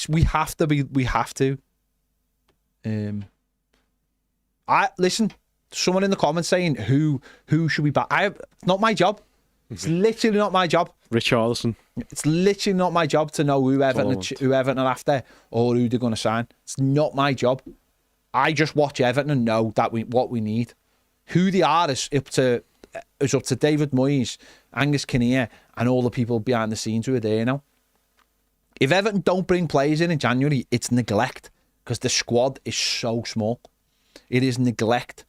[SPEAKER 1] We have to. Listen, someone in the comments saying who should we back? It's not my job. It's literally not my job.
[SPEAKER 2] Richarlison.
[SPEAKER 1] It's literally not my job to know who Everton are after or who they're going to sign. It's not my job. I just watch Everton and know that what we need. Who they are is up to David Moyes, Angus Kinnear, and all the people behind the scenes who are there now. If Everton don't bring players in January, it's neglect because the squad is so small. It is neglect.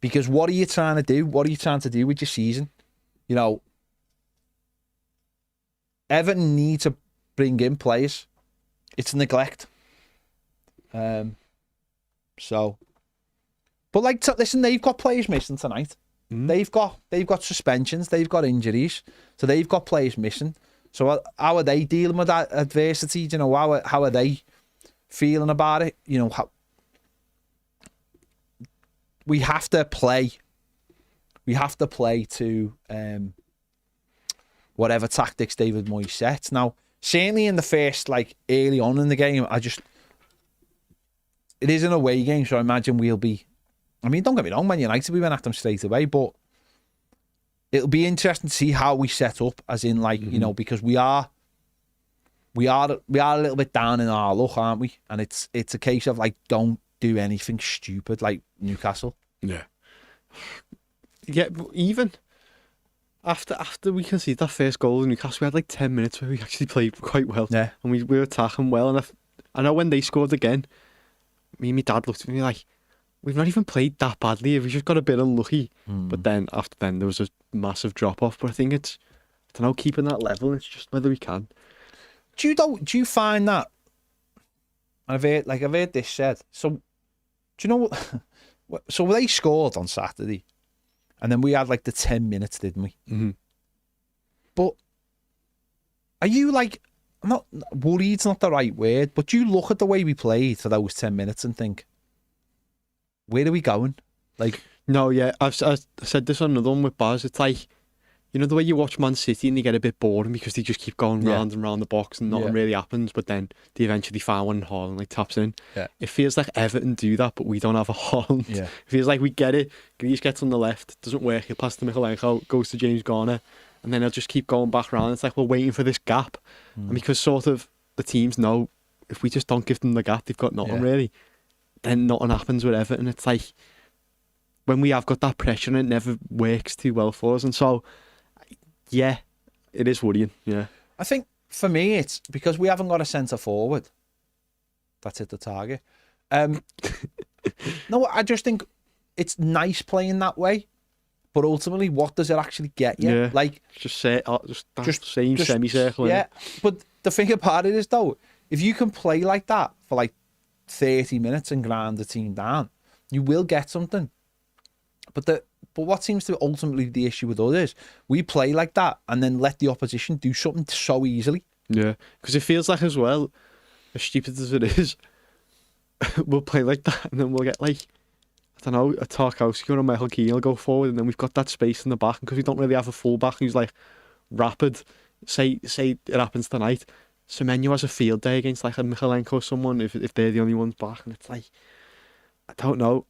[SPEAKER 1] Because what are you trying to do? What are you trying to do with your season? You know, Everton need to bring in players. It's neglect. So, but like, listen, they've got players missing tonight. They've got suspensions. They've got injuries. So they've got players missing. So how are they dealing with that adversity? You know, how are they feeling about it? You know, we have to play. We have to play to whatever tactics David Moyes sets. Now, certainly in the first, like, early on in the game, it is an away game, so I imagine we'll be. I mean, don't get me wrong, Man United, we went at them straight away, but it'll be interesting to see how we set up, as in, like, you know, because we are a little bit down in our luck, aren't we? And it's a case of, like, don't do anything stupid like Newcastle.
[SPEAKER 2] Yeah. Yeah, but even after we conceded that first goal in Newcastle, we had like 10 minutes where we actually played quite well.
[SPEAKER 1] Yeah.
[SPEAKER 2] And we were attacking well. And I know when they scored again, me and my dad looked at me like, we've not even played that badly. We just got a bit unlucky. But then after then there was a massive drop off. But I think it's, I don't know, keeping that level. It's just whether we can.
[SPEAKER 1] Do you find that? I've heard this said. So do you know what? So they scored on Saturday, and then we had like the 10 minutes, didn't we?
[SPEAKER 2] Mm-hmm.
[SPEAKER 1] But are you like, not worried's not the right word, but do you look at the way we played for those 10 minutes and think, where are we going? Like,
[SPEAKER 2] no, yeah, I said this on another one with Baz. It's like, you know, the way you watch Man City and they get a bit boring because they just keep going round and round the box and nothing really happens, but then they eventually find one and Haaland like taps in. Yeah. It feels like Everton do that, but we don't have a Haaland. Yeah. It feels like we get it. Grealish gets on the left, doesn't work. He'll pass to Michaelenko, goes to James Garner, and then he'll just keep going back round. It's like we're waiting for this gap. And because sort of the teams know if we just don't give them the gap, they've got nothing really. Then nothing happens with Everton. It's like when we have got that pressure and it never works too well for us. And so, yeah, it is worrying. Yeah,
[SPEAKER 1] I think for me it's because we haven't got a centre forward that's hit the target. No, I just think it's nice playing that way, but ultimately, what does it actually get you? Yeah,
[SPEAKER 2] like just same semicircle.
[SPEAKER 1] Yeah, but the thing about it is though, if you can play like that for like 30 minutes and grind the team down, you will get something. But what seems to ultimately be the issue with us is we play like that and then let the opposition do something so easily.
[SPEAKER 2] Yeah, because it feels like as well, as stupid as it is, we'll play like that and then we'll get like, I don't know, a Tarkowski or a Michael Keane will go forward and then we've got that space in the back, and because we don't really have a full back who's like rapid, say it happens tonight, Semenyo has a field day against like a Michaelenko or someone if they're the only ones back, and it's like, I don't know.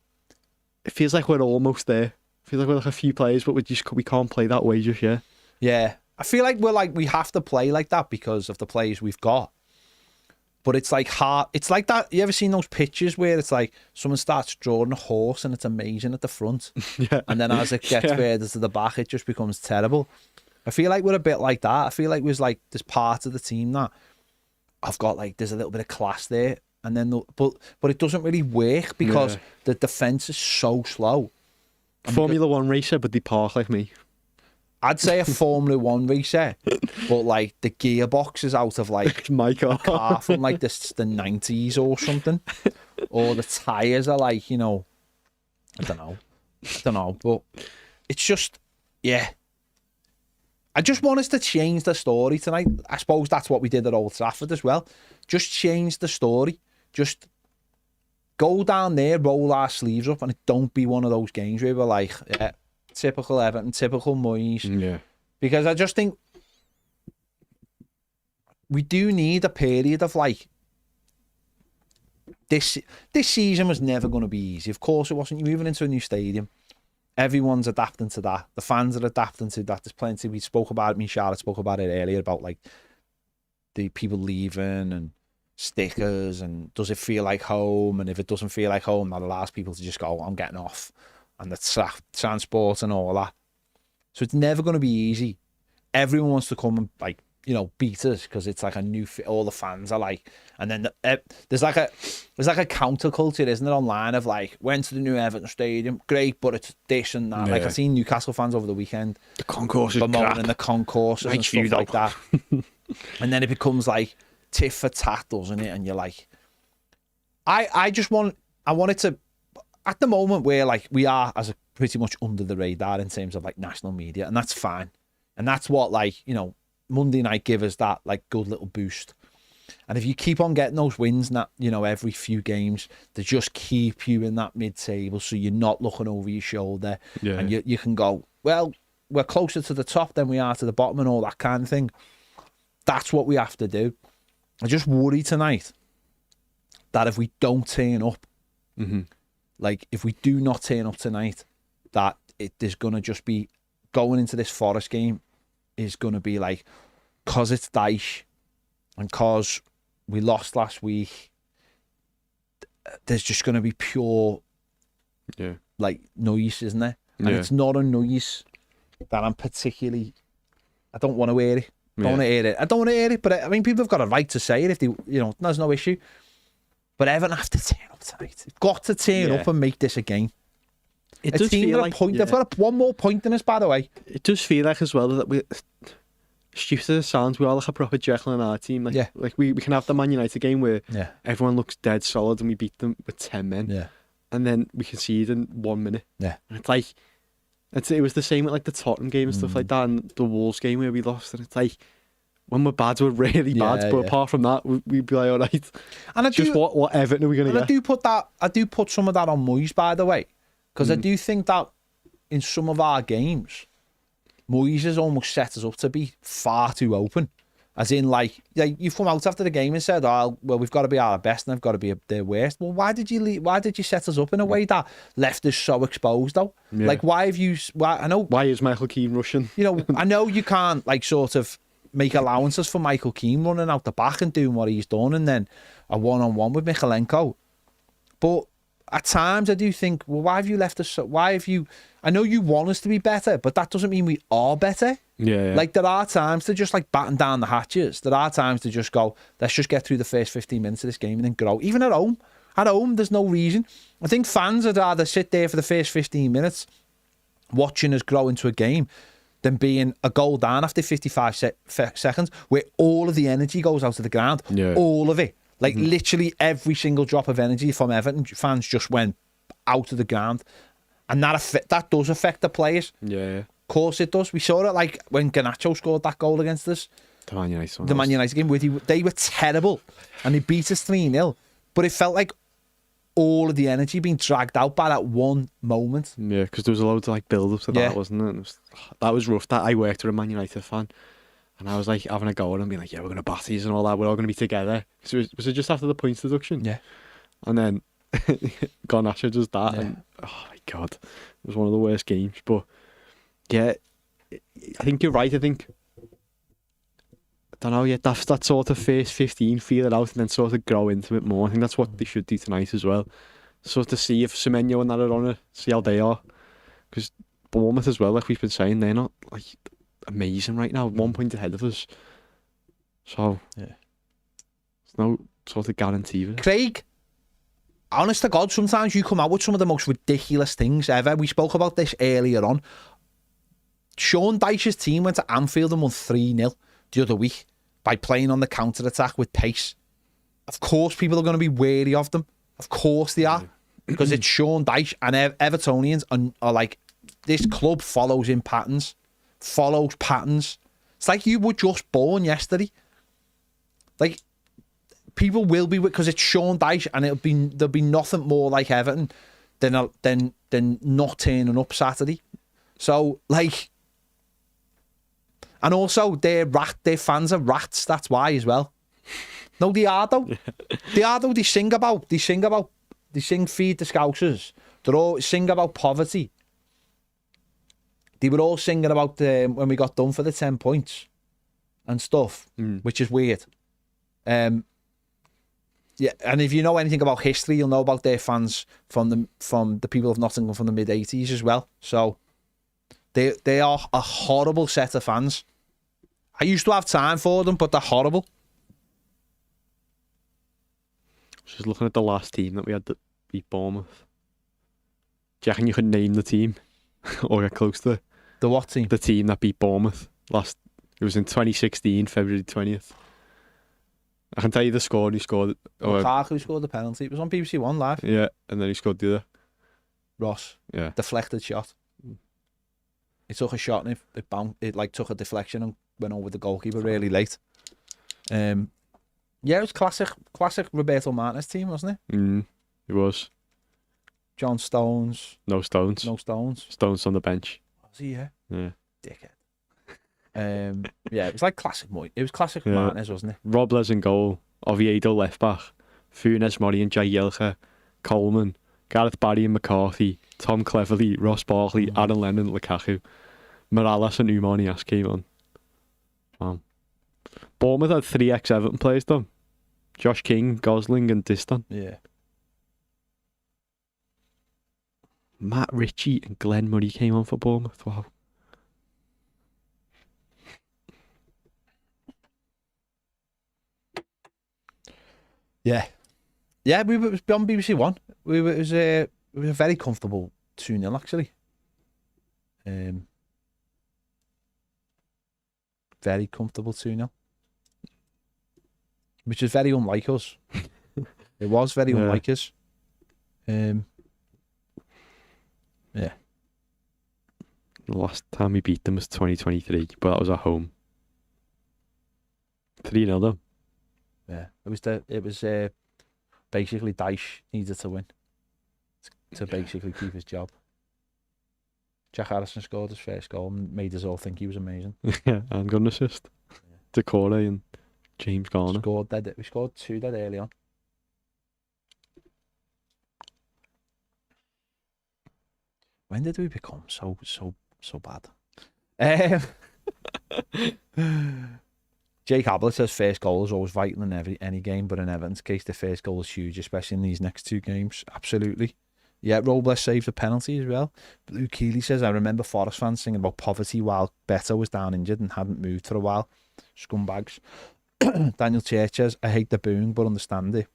[SPEAKER 2] It feels like we're almost there. It feels like we're like a few players, but we can't play that way just yet.
[SPEAKER 1] Yeah, I feel like we have to play like that because of the players we've got. But it's like hard. It's like that. You ever seen those pictures where it's like someone starts drawing a horse and it's amazing at the front, and then as it gets further to the back, it just becomes terrible. I feel like we're a bit like that. I feel like there's part of the team that I've got like there's a little bit of class there. And then, but it doesn't really work because the defence is so slow.
[SPEAKER 2] Formula One racer, but they park like me.
[SPEAKER 1] I'd say a Formula One racer, but like the gearbox is out of like
[SPEAKER 2] my car.
[SPEAKER 1] A car from like the 90s or something, or the tyres are like, you know, I don't know, but it's just, yeah. I just want us to change the story tonight. I suppose that's what we did at Old Trafford as well. Just change the story. Just go down there, roll our sleeves up, and it don't be one of those games where we're like, yeah, typical Everton, typical Moyes.
[SPEAKER 2] Yeah.
[SPEAKER 1] Because I just think we do need a period of like, this season was never going to be easy. Of course it wasn't. You're moving into a new stadium. Everyone's adapting to that. The fans are adapting to that. There's plenty. We spoke about it. Me and Charlotte spoke about it earlier about like the people leaving and stickers and does it feel like home? And if it doesn't feel like home, that allows people to just go, I'm getting off. And the transport and all that. So it's never going to be easy. Everyone wants to come and like, you know, beat us because it's like a new. All the fans are like, and then there's like a counterculture, isn't it, online of like, went to the new Everton stadium, great, but it's this and that. Yeah. Like I seen Newcastle fans over the weekend,
[SPEAKER 2] the concourse is crap,
[SPEAKER 1] and the concourses and stuff like that. And then it becomes like tit for tat, doesn't it? And you're like, I want it to, at the moment where like we are as a pretty much under the radar in terms of like national media, and that's fine, and that's what like, you know, Monday night give us that like good little boost. And if you keep on getting those wins, that, you know, every few games, they just keep you in that mid-table, so you're not looking over your shoulder. Yeah. And you can go, well, we're closer to the top than we are to the bottom and all that kind of thing. That's what we have to do. I just worry tonight that if we don't turn up, like if we do not turn up tonight, that there's going to just be, going into this Forest game is going to be like, because it's Dyche and because we lost last week, there's just going to be pure like noise, isn't there? And it's not a noise that I'm particularly, I don't want to hear it. I don't want to hear it, but I mean, people have got a right to say it if they, you know, there's no issue. But Everton have to turn up tonight. They've got to turn up and make this a game.
[SPEAKER 2] It does feel like
[SPEAKER 1] point. They've got one more point in us, by the way.
[SPEAKER 2] It does feel like as well that we, stupid as it sounds, we are like a proper Jekyll in our team. Like, like we can have the Man United game where everyone looks dead solid and we beat them with 10 men. Yeah. And then we concede in 1 minute. Yeah. And it's like, it was the same with like the Tottenham game and stuff like that, and the Wolves game where we lost. And it's like, when we're bad, we're really bad. But apart from that, we'd be like, all right. And I just what Everton are we going to get?
[SPEAKER 1] I do put some of that on Moyes, by the way. Because I do think that in some of our games, Moyes has almost set us up to be far too open. As in, like you've come out after the game and said, "Oh, well, we've got to be our best and they've got to be their worst." Well, why did you leave? Why did you set us up in a way that left us so exposed, though? Yeah. Like, why have you? Why
[SPEAKER 2] is Michael Keane rushing?
[SPEAKER 1] You know, I know you can't like sort of make allowances for Michael Keane running out the back and doing what he's done, and then a one-on-one with Mykhalenko, but at times I do think, well, why have you left us so, why have you, I know you want us to be better, but that doesn't mean we are better. Yeah. Like there are times to just like batten down the hatches. There are times to just go, let's just get through the first 15 minutes of this game and then grow. Even at home. At home, there's no reason. I think fans would rather sit there for the first 15 minutes watching us grow into a game than being a goal down after 55 seconds where all of the energy goes out of the ground. Yeah. All of it. Like literally every single drop of energy from Everton fans just went out of the ground, and that does affect the players. Yeah, of course it does. We saw it like when Garnacho scored that goal against us. The Man United game, where they were terrible, and they beat us 3-0. But it felt like all of the energy being dragged out by that one moment.
[SPEAKER 2] Yeah, because there was a lot of like build up to that, wasn't it? That was rough. That I worked with a Man United fan. And I was like having a go and being like, yeah, we're going to bat these and all that. We're all going to be together. So was it just after the points deduction? Yeah. And then Garnacho does that. Yeah. And oh my God, it was one of the worst games. But yeah, I think you're right. I think, I don't know, that's that sort of first 15, feel it out and then sort of grow into it more. I think that's what they should do tonight as well. So to see if Semenyo and that are on it, see how they are. Because Bournemouth as well, like we've been saying, they're not like amazing right now, 1 point ahead of us. So yeah, there's no sort of guarantee of it.
[SPEAKER 1] Craig, honest to God, sometimes you come out with some of the most ridiculous things ever. We spoke about this earlier on. Sean Dyche's team went to Anfield and won 3-0 the other week by playing on the counter-attack with pace. Of course people are going to be wary of them. Of course they are. Because it's Sean Dyche, and Evertonians are like, this club follows patterns. It's like you were just born yesterday. Like, people will be, because it's Sean Dyche, and there'll be nothing more like Everton than not turning up Saturday. So, like, and also their fans are rats. That's why as well. No, they are though. They are though. They sing Feed the Scousers. They all sing about poverty. They were all singing about when we got done for the 10 points and stuff, which is weird. Yeah, and if you know anything about history, you'll know about their fans from the people of Nottingham from the mid-80s as well. So they are a horrible set of fans. I used to have time for them, but they're horrible.
[SPEAKER 2] Just looking at the last team that we had that beat Bournemouth. Do you reckon you could name the team or get close to it?
[SPEAKER 1] The what team?
[SPEAKER 2] The team that beat Bournemouth last. It was in 2016, February 20th. I can tell you the score. Who scored?
[SPEAKER 1] Lukaku scored the penalty. It was on BBC One live.
[SPEAKER 2] Yeah, and then he scored the other.
[SPEAKER 1] Ross.
[SPEAKER 2] Yeah.
[SPEAKER 1] Deflected shot. He took a shot and it bounced. It like took a deflection and went over the goalkeeper really late. Yeah, it was classic Roberto Martinez team, wasn't it?
[SPEAKER 2] It was.
[SPEAKER 1] John Stones.
[SPEAKER 2] No Stones.
[SPEAKER 1] No Stones.
[SPEAKER 2] Stones on the bench.
[SPEAKER 1] Was he? Yeah. Dickhead. Yeah, it was like classic. It was classic Martinez, wasn't it?
[SPEAKER 2] Robles in goal. Oviedo left back. Funes Mori and Jagielka. Coleman. Gareth Barry and McCarthy. Tom Cleverley. Ross Barkley. Aaron Lennon. Lukaku. Morales and Umanias came on. Wow. Bournemouth had 3 ex-Everton players done. Josh King, Gosling and Diston.
[SPEAKER 1] Yeah.
[SPEAKER 2] Matt Ritchie and Glenn Murray came on for Bournemouth. Wow.
[SPEAKER 1] Yeah. Yeah, we were on BBC One. It was a very comfortable 2-0 actually. Very comfortable 2-0. Which is very unlike us. It was very unlike us. Yeah.
[SPEAKER 2] The last time we beat them was 2023, but that was at home. 3-0 though.
[SPEAKER 1] Yeah. It was basically Dyche needed to win to basically keep his job. Jack Harrison scored his first goal and made us all think he was amazing.
[SPEAKER 2] Yeah, and got an assist. Decore and James Garner.
[SPEAKER 1] We scored 2 dead early on. When did we become so bad? Jake Ablett says first goal is always vital in any game, but in Everton's case, the first goal is huge, especially in these next 2 games. Absolutely. Yeah, Robles saved the penalty as well. Blue Keeley says, I remember Forest fans singing about poverty while Beto was down injured and hadn't moved for a while. Scumbags. Daniel Church says, I hate the booing, but understand it.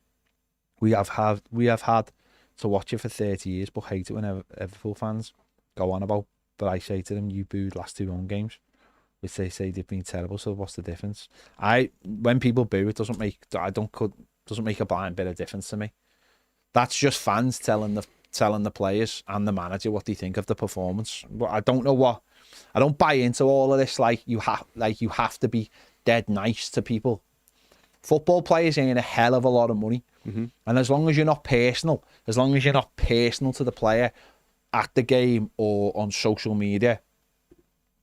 [SPEAKER 1] We have had to watch it for 30 years, but hate it when Liverpool fans go on about. But I say to them, you booed last 2 home games, which they say they've been terrible. So what's the difference? When people boo, it doesn't make a blind bit of difference to me. That's just fans telling the players and the manager what they think of the performance. But I don't buy into all of this. Like you have to be dead nice to people. Football players earn a hell of a lot of money. And as long as you're not personal to the player at the game or on social media,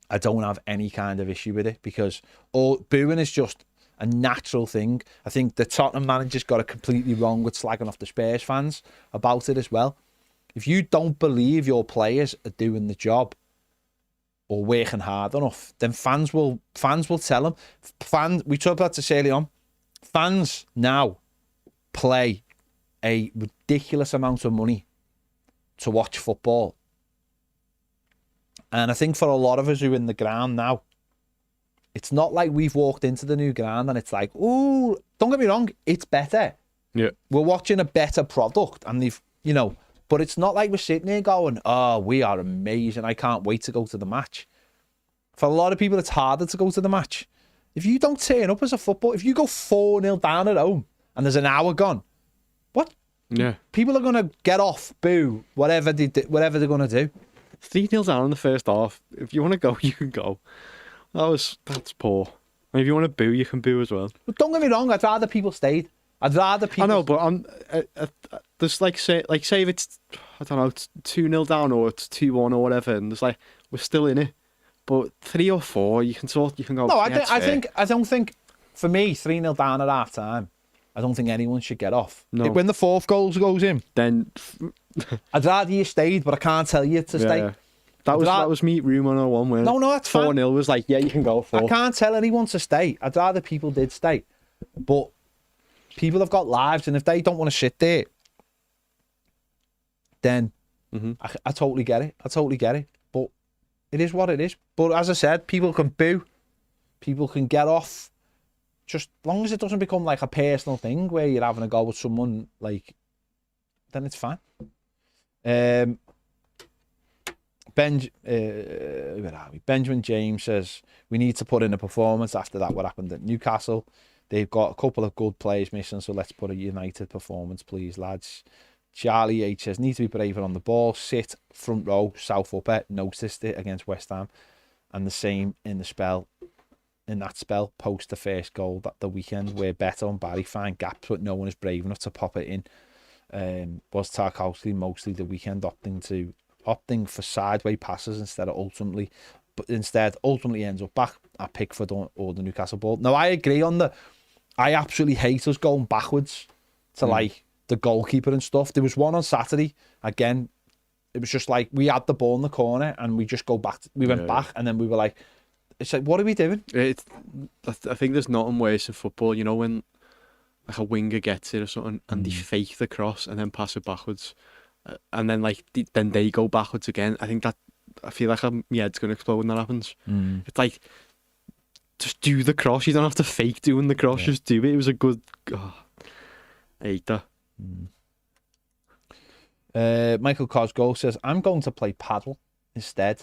[SPEAKER 1] I don't have any kind of issue with it, because booing is just a natural thing. I think the Tottenham manager's got it completely wrong with slagging off the Spurs fans about it as well. If you don't believe your players are doing the job or working hard enough, then fans will tell them. We talked about this early on. Fans now play a ridiculous amount of money to watch football. And I think for a lot of us who are in the ground now, it's not like we've walked into the new ground and it's like, ooh, don't get me wrong, it's better.
[SPEAKER 2] Yeah.
[SPEAKER 1] We're watching a better product, and but it's not like we're sitting there going, oh, we are amazing, I can't wait to go to the match. For a lot of people, it's harder to go to the match. If you don't turn up as a football, if you go 4-0 down at home and there's an hour gone, what?
[SPEAKER 2] Yeah.
[SPEAKER 1] People are going to get off, boo, whatever they're going to do.
[SPEAKER 2] 3-0 down in the first half. If you want to go, you can go. That's poor. And if you want to boo, you can boo as well.
[SPEAKER 1] But don't get me wrong, I'd rather people stayed. I'd rather people...
[SPEAKER 2] I know, but I'm there's say if it's, I don't know, it's 2-0 down or it's 2-1 or whatever, and there's like, we're still in it. But 3 or 4, you can go.
[SPEAKER 1] No, I don't think for me 3-0 down at half time, I don't think anyone should get off.
[SPEAKER 2] No.
[SPEAKER 1] When the fourth goal goes in,
[SPEAKER 2] Then
[SPEAKER 1] I'd rather you stayed, but I can't tell you to stay.
[SPEAKER 2] yeah. That was me room 101 where
[SPEAKER 1] No, that's fine.
[SPEAKER 2] 4-0 was like, yeah, you can go 4.
[SPEAKER 1] I can't tell anyone to stay. I'd rather people did stay. But people have got lives, and if they don't want to sit there, then I totally get it. But it is what it is. But as I said, people can boo. People can get off. Just as long as it doesn't become like a personal thing where you're having a go with someone, like, then it's fine. Where are we? Benjamin James says we need to put in a performance after that. What happened at Newcastle? They've got a couple of good players missing, so let's put a united performance, please, lads. Charlie H says need to be braver on the ball. Sit front row, South upper. Noticed it against West Ham, and the same in the spell. In that spell, post the first goal that the weekend, where Beto and Barry find gaps, but no one is brave enough to pop it in. Was Tarkowski mostly the weekend opting for sideways passes instead ultimately ends up back at Pickford or the Newcastle ball. Now I agree on I absolutely hate us going backwards to like the goalkeeper and stuff. There was one on Saturday, again, it was just like we had the ball in the corner and we just go back, we went back and then we were like, it's like, what are we doing?
[SPEAKER 2] I think there's nothing worse in football, you know, when like a winger gets it or something and they fake the cross and then pass it backwards. And then then they go backwards again. I feel like my head's going to explode when that happens. It's like, just do the cross. You don't have to fake doing the cross. Just do it. It was a good... Oh, I hate that.
[SPEAKER 1] Michael Cosgrove says, I'm going to play paddle instead.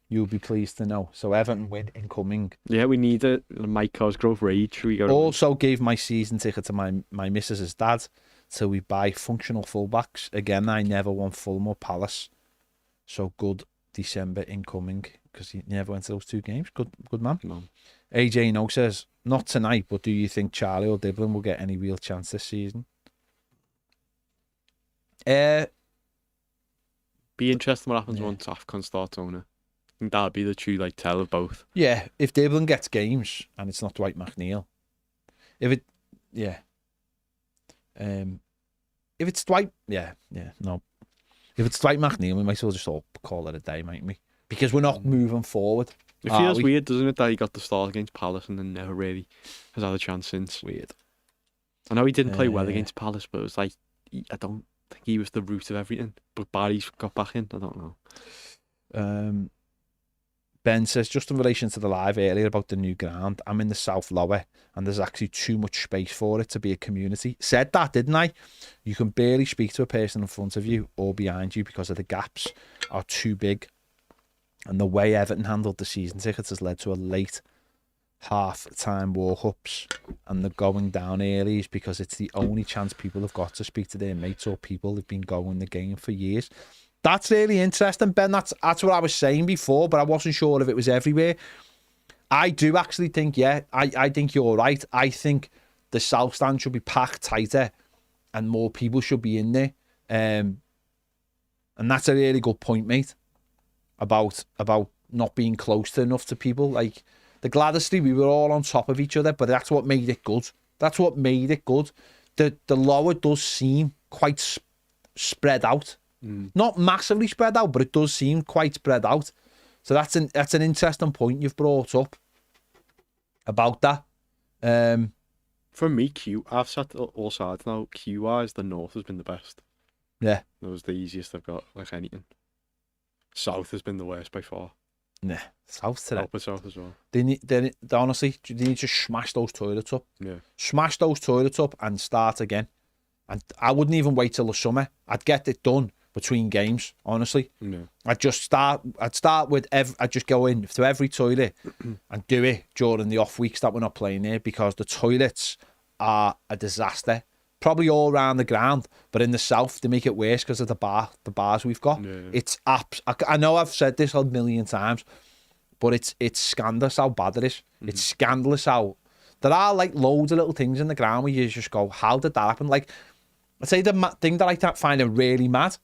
[SPEAKER 1] You'll be pleased to know. So Everton win incoming.
[SPEAKER 2] Yeah, we need a Mike Cosgrove rage.
[SPEAKER 1] Also gave my season ticket to my missus's dad. So we buy functional fullbacks. Again, I never want Fulham or Palace. So good December incoming, because he never went to those 2 games. Good man.
[SPEAKER 2] No.
[SPEAKER 1] AJ No says, not tonight, but do you think Charlie or Devlin will get any real chance this season?
[SPEAKER 2] Be interesting what happens once AFCON starts on it. I think that'll be the true tell of both.
[SPEAKER 1] Yeah, if Devlin gets games and it's not Dwight McNeil. If it's Dwight, no. If it's Dwight McNeil, we might as well just all call it a day, mightn't we? Because we're not moving forward.
[SPEAKER 2] It feels weird, doesn't it, that he got the start against Palace and then never really has had a chance since.
[SPEAKER 1] Weird.
[SPEAKER 2] I know he didn't play well against Palace, but it was like, I don't think he was the root of everything. But Barry's got back in, I don't know.
[SPEAKER 1] Ben says, just in relation to the live earlier about the new ground, I'm in the South Lower and there's actually too much space for it to be a community. Said that, didn't I? You can barely speak to a person in front of you or behind you because of the gaps are too big. And the way Everton handled the season tickets has led to a late half-time walk-ups and the going down early is because it's the only chance people have got to speak to their mates or people who've been going the game for years. That's really interesting, Ben. That's what I was saying before, but I wasn't sure if it was everywhere. I do actually think, I think you're right. I think the South Stand should be packed tighter and more people should be in there. And that's a really good point, mate, about not being close enough to people. Like the Gladysday, we were all on top of each other, but that's what made it good. The lower does seem quite spread out. Not massively spread out, but it does seem quite spread out. So that's an interesting point you've brought up about that.
[SPEAKER 2] For me, I've sat all sides now. Q-wise, the North has been the best.
[SPEAKER 1] Yeah.
[SPEAKER 2] That was the easiest I've got, like anything. South has been the worst by far.
[SPEAKER 1] Nah, South today.
[SPEAKER 2] Upper South as well.
[SPEAKER 1] They honestly, they need to smash those toilets up.
[SPEAKER 2] Yeah.
[SPEAKER 1] Smash those toilets up and start again. And I wouldn't even wait till the summer. I'd get it done between games, honestly.
[SPEAKER 2] Yeah.
[SPEAKER 1] I'd start with I'd just go in to every toilet and do it during the off weeks that we're not playing there, because the toilets are a disaster. Probably all around the ground, but in the south they make it worse because of the bars we've got.
[SPEAKER 2] Yeah.
[SPEAKER 1] It's I know I've said this a million times. but it's scandalous how bad it is. It's scandalous how there are like loads of little things in the ground where you just go, how did that happen? Like, I'd say the thing that I find it really mad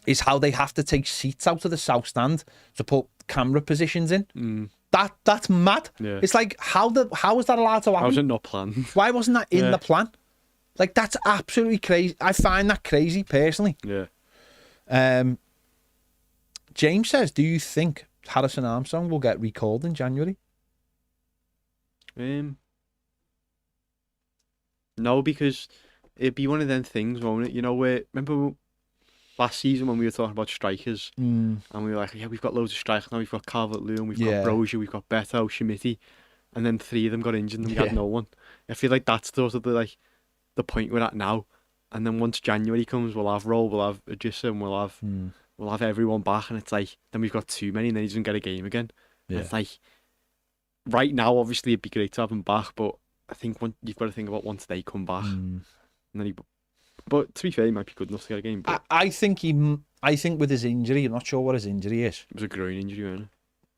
[SPEAKER 1] is how they have to take seats out of the south stand to put camera positions in. That's mad.
[SPEAKER 2] Yeah.
[SPEAKER 1] It's like, how is that allowed to happen?
[SPEAKER 2] How was it not planned?
[SPEAKER 1] Why wasn't that in the plan? Like, that's absolutely crazy. I find that crazy personally.
[SPEAKER 2] Yeah.
[SPEAKER 1] James says, do you think Harrison Armstrong will get recalled in January?
[SPEAKER 2] No, because it'd be one of them things, won't it? You know, where remember last season when we were talking about strikers, and we were like, yeah, we've got loads of strikers now. We've got Calvert-Lewin, we've got Brozier, we've got Beto, Schmidt, and then 3 of them got injured and we had no one. I feel like that's sort of the point we're at now. And then once January comes, we'll have Roll, we'll have Adjusson, we'll have everyone back, and it's like then we've got too many, and then he doesn't get a game again. And it's like right now, obviously, it'd be great to have him back, but I think you've got to think about once they come back, and then But to be fair, he might be good enough to get a game. But
[SPEAKER 1] I think with his injury, I'm not sure what his injury is.
[SPEAKER 2] It was a groin injury, wasn't it?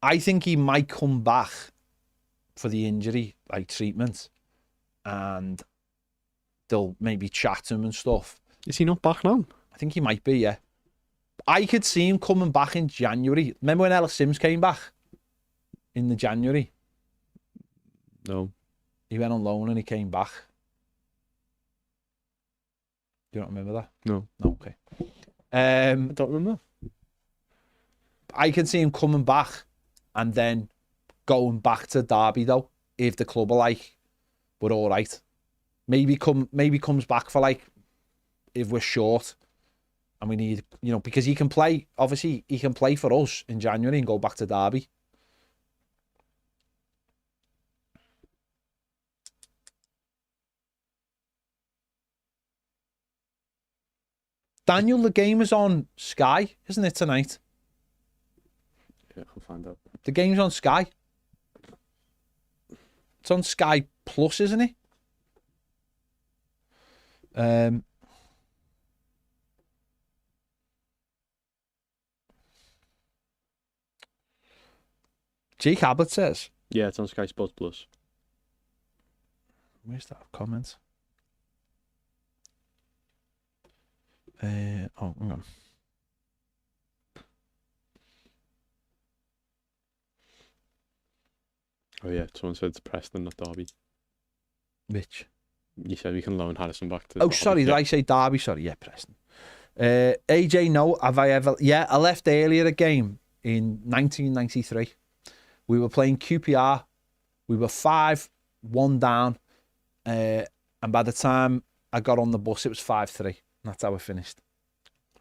[SPEAKER 1] I think he might come back for the injury, like treatment, and they'll maybe chat to him and stuff.
[SPEAKER 2] Is he not back now?
[SPEAKER 1] I think he might be, yeah. I could see him coming back in January. Remember when Ellis Sims came back in the January?
[SPEAKER 2] No.
[SPEAKER 1] He went on loan and he came back. Do you not remember that?
[SPEAKER 2] No.
[SPEAKER 1] No, okay.
[SPEAKER 2] I don't remember.
[SPEAKER 1] I can see him coming back and then going back to Derby though, if the club are like, we're all right. Maybe comes back for like, if we're short and we need, because he can play, obviously he can play for us in January and go back to Derby. Daniel, the game is on Sky, isn't it, tonight?
[SPEAKER 2] Yeah, I'll find out.
[SPEAKER 1] The game's on Sky. It's on Sky Plus, isn't it? Jake Abbott says.
[SPEAKER 2] Yeah, it's on Sky Sports Plus.
[SPEAKER 1] Where's that comment? Hang on.
[SPEAKER 2] Oh yeah, someone said it's Preston, not Derby.
[SPEAKER 1] Which?
[SPEAKER 2] You said we can loan Harrison back to.
[SPEAKER 1] Oh,
[SPEAKER 2] Derby.
[SPEAKER 1] sorry, did I say Derby? Sorry, yeah, Preston. AJ, no, have I ever? Yeah, I left earlier a game in 1993. We were playing QPR. We were 5-1 down, and by the time I got on the bus, it was 5-3. That's how we finished.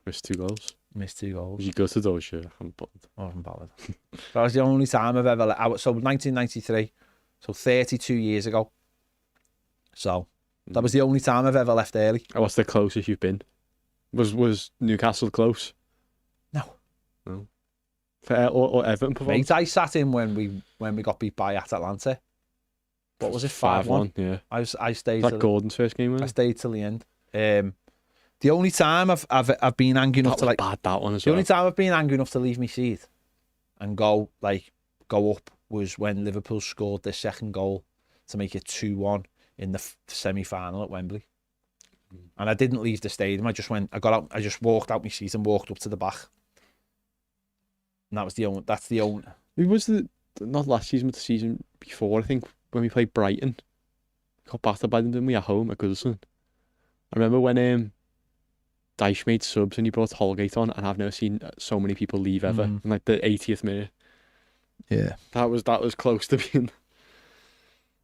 [SPEAKER 2] Missed 2 goals.
[SPEAKER 1] Missed 2 goals.
[SPEAKER 2] You go to those, yeah. I'm
[SPEAKER 1] bothered. That was the only time I've ever. So 1993, so 32 years ago. So that was the only time I've ever left early.
[SPEAKER 2] What's the closest you've been? Was Newcastle close?
[SPEAKER 1] No.
[SPEAKER 2] Or Everton performance?
[SPEAKER 1] Mate, I sat in when we got beat by Atalanta. What was it? 5-1.
[SPEAKER 2] Yeah.
[SPEAKER 1] I stayed.
[SPEAKER 2] That Gordon's first game.
[SPEAKER 1] I stayed till the end. The only time I've been angry enough to like
[SPEAKER 2] bad, that one as
[SPEAKER 1] the
[SPEAKER 2] well.
[SPEAKER 1] only time I've been angry enough to leave my seat and go up was when Liverpool scored their second goal to make it 2-1 in the semi-final at Wembley. And I didn't leave the stadium. I got out. I just walked out my seat and walked up to the back. And that was the only. That's the only.
[SPEAKER 2] It was not last season, but the season before. I think when we played Brighton, got battered by them, didn't we, at home at Goodison? I remember when Dyche made subs and he brought Holgate on, and I've never seen so many people leave ever in like the 80th minute.
[SPEAKER 1] Yeah,
[SPEAKER 2] that was close to being.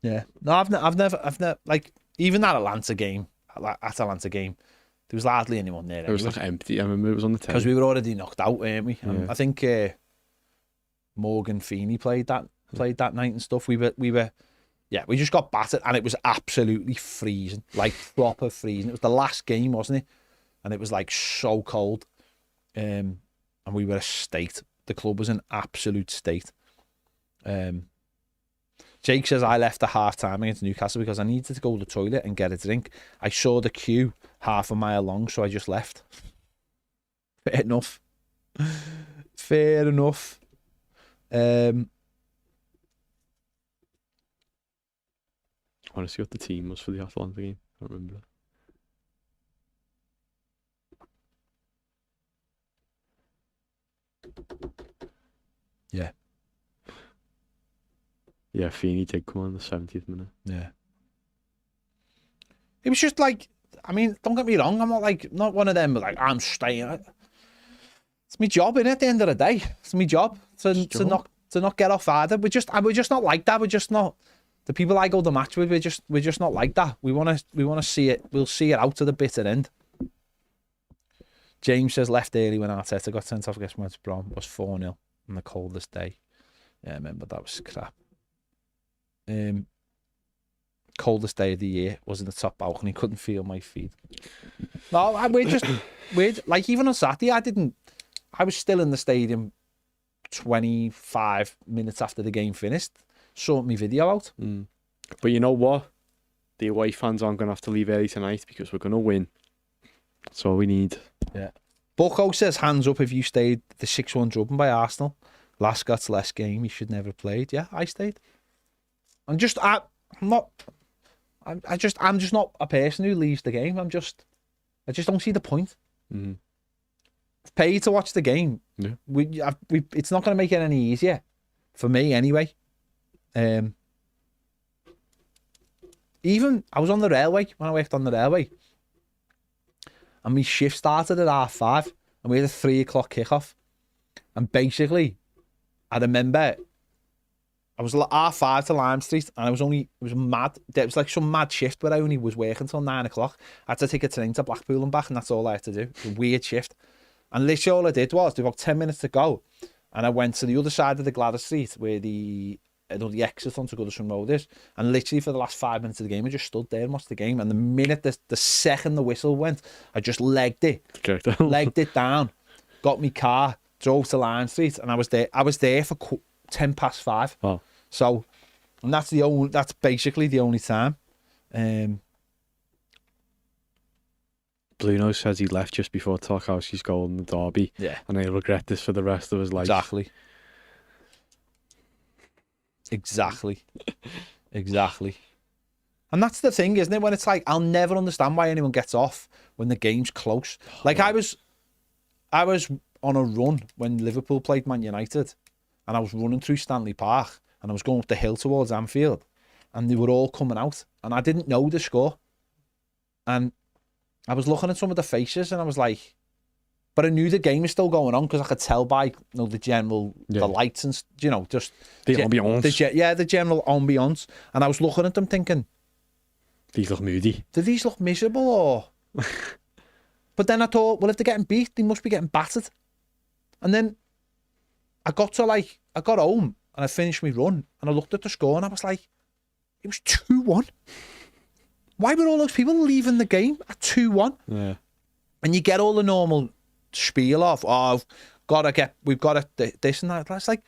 [SPEAKER 1] Yeah, no, I've never like even that Atlanta game. There was hardly anyone there.
[SPEAKER 2] It was like empty. I remember it was on the 10.
[SPEAKER 1] Because we were already knocked out, weren't we?
[SPEAKER 2] Yeah.
[SPEAKER 1] I think Morgan Feeney played that night and stuff. We just got battered, and it was absolutely freezing, like proper freezing. It was the last game, wasn't it? And it was like so cold, and we were a state. The club was an absolute state. Jake says, I left at half time against Newcastle because I needed to go to the toilet and get a drink. I saw the queue half a mile long, so I just left. Fair enough.
[SPEAKER 2] I want to see what the team was for the Atalanta game. I don't remember.
[SPEAKER 1] Yeah.
[SPEAKER 2] Yeah, Feeney did come on in the 70th minute.
[SPEAKER 1] Yeah. It was just like, I mean, don't get me wrong, I'm not one of them, like, I'm staying. It's my job, innit, at the end of the day. It's my job to not get off either. We're just not like that. We're just not, the people I go to match with, we're just not like that. We want to see it, we'll see it out to the bitter end. James says left early when Arteta got sent off against West Brom was 4-0 on the coldest day. Yeah, I remember that was crap. Coldest day of the year, was in the top balcony, couldn't feel my feet. No, we're like, even on Saturday, I was still in the stadium 25 minutes after the game finished, sorting my video out.
[SPEAKER 2] But you know what? The away fans aren't going to have to leave early tonight because we're going to win. That's all we need.
[SPEAKER 1] Yeah. Bucko says, hands up if you stayed the 6-1 drubbing by Arsenal. Lascott's less game, he should never have played. Yeah, I stayed. I'm just not a person who leaves the game. I just don't see the point. I've paid to watch the game.
[SPEAKER 2] Yeah.
[SPEAKER 1] It's not going to make it any easier for me anyway. Even I was on the railway when I worked on the railway, and my shift started at 5:30, and we had a 3 o'clock kickoff. And basically, I remember I was at 5:30 to Lime Street, and it was mad. There was like some mad shift where I only was working till 9 o'clock. I had to take a train to Blackpool and back, and that's all I had to do. It was a weird shift. And literally all I did was, there were about 10 minutes to go, and I went to the other side of the Gladys Street where the exit onto Goodison Road is, and literally for the last 5 minutes of the game, I just stood there and watched the game. And the minute, the second the whistle went, I just legged it down, got my car, drove to Lime Street, and I was there for 5:10.
[SPEAKER 2] Wow.
[SPEAKER 1] So, and that's basically the only time.
[SPEAKER 2] Bruno says he left just before Tarkowski's goal in the derby.
[SPEAKER 1] Yeah.
[SPEAKER 2] And he'll regret this for the rest of his life.
[SPEAKER 1] Exactly. And that's the thing, isn't it? When it's like, I'll never understand why anyone gets off when the game's close. Like, I was on a run when Liverpool played Man United, and I was running through Stanley Park, and I was going up the hill towards Anfield, and they were all coming out, and I didn't know the score. And I was looking at some of the faces, and I was like, but I knew the game was still going on because I could tell by the general, the lights and, just
[SPEAKER 2] the ambiance.
[SPEAKER 1] The general ambiance. And I was looking at them thinking,
[SPEAKER 2] these look moody.
[SPEAKER 1] Do these look miserable or? But then I thought, well, if they're getting beat, they must be getting battered. And then I got home and I finished my run and I looked at the score and I was like, it was 2-1. Why were all those people leaving the game at 2-1?
[SPEAKER 2] Yeah.
[SPEAKER 1] And you get all the normal spiel of, we've got to this and that. It's like,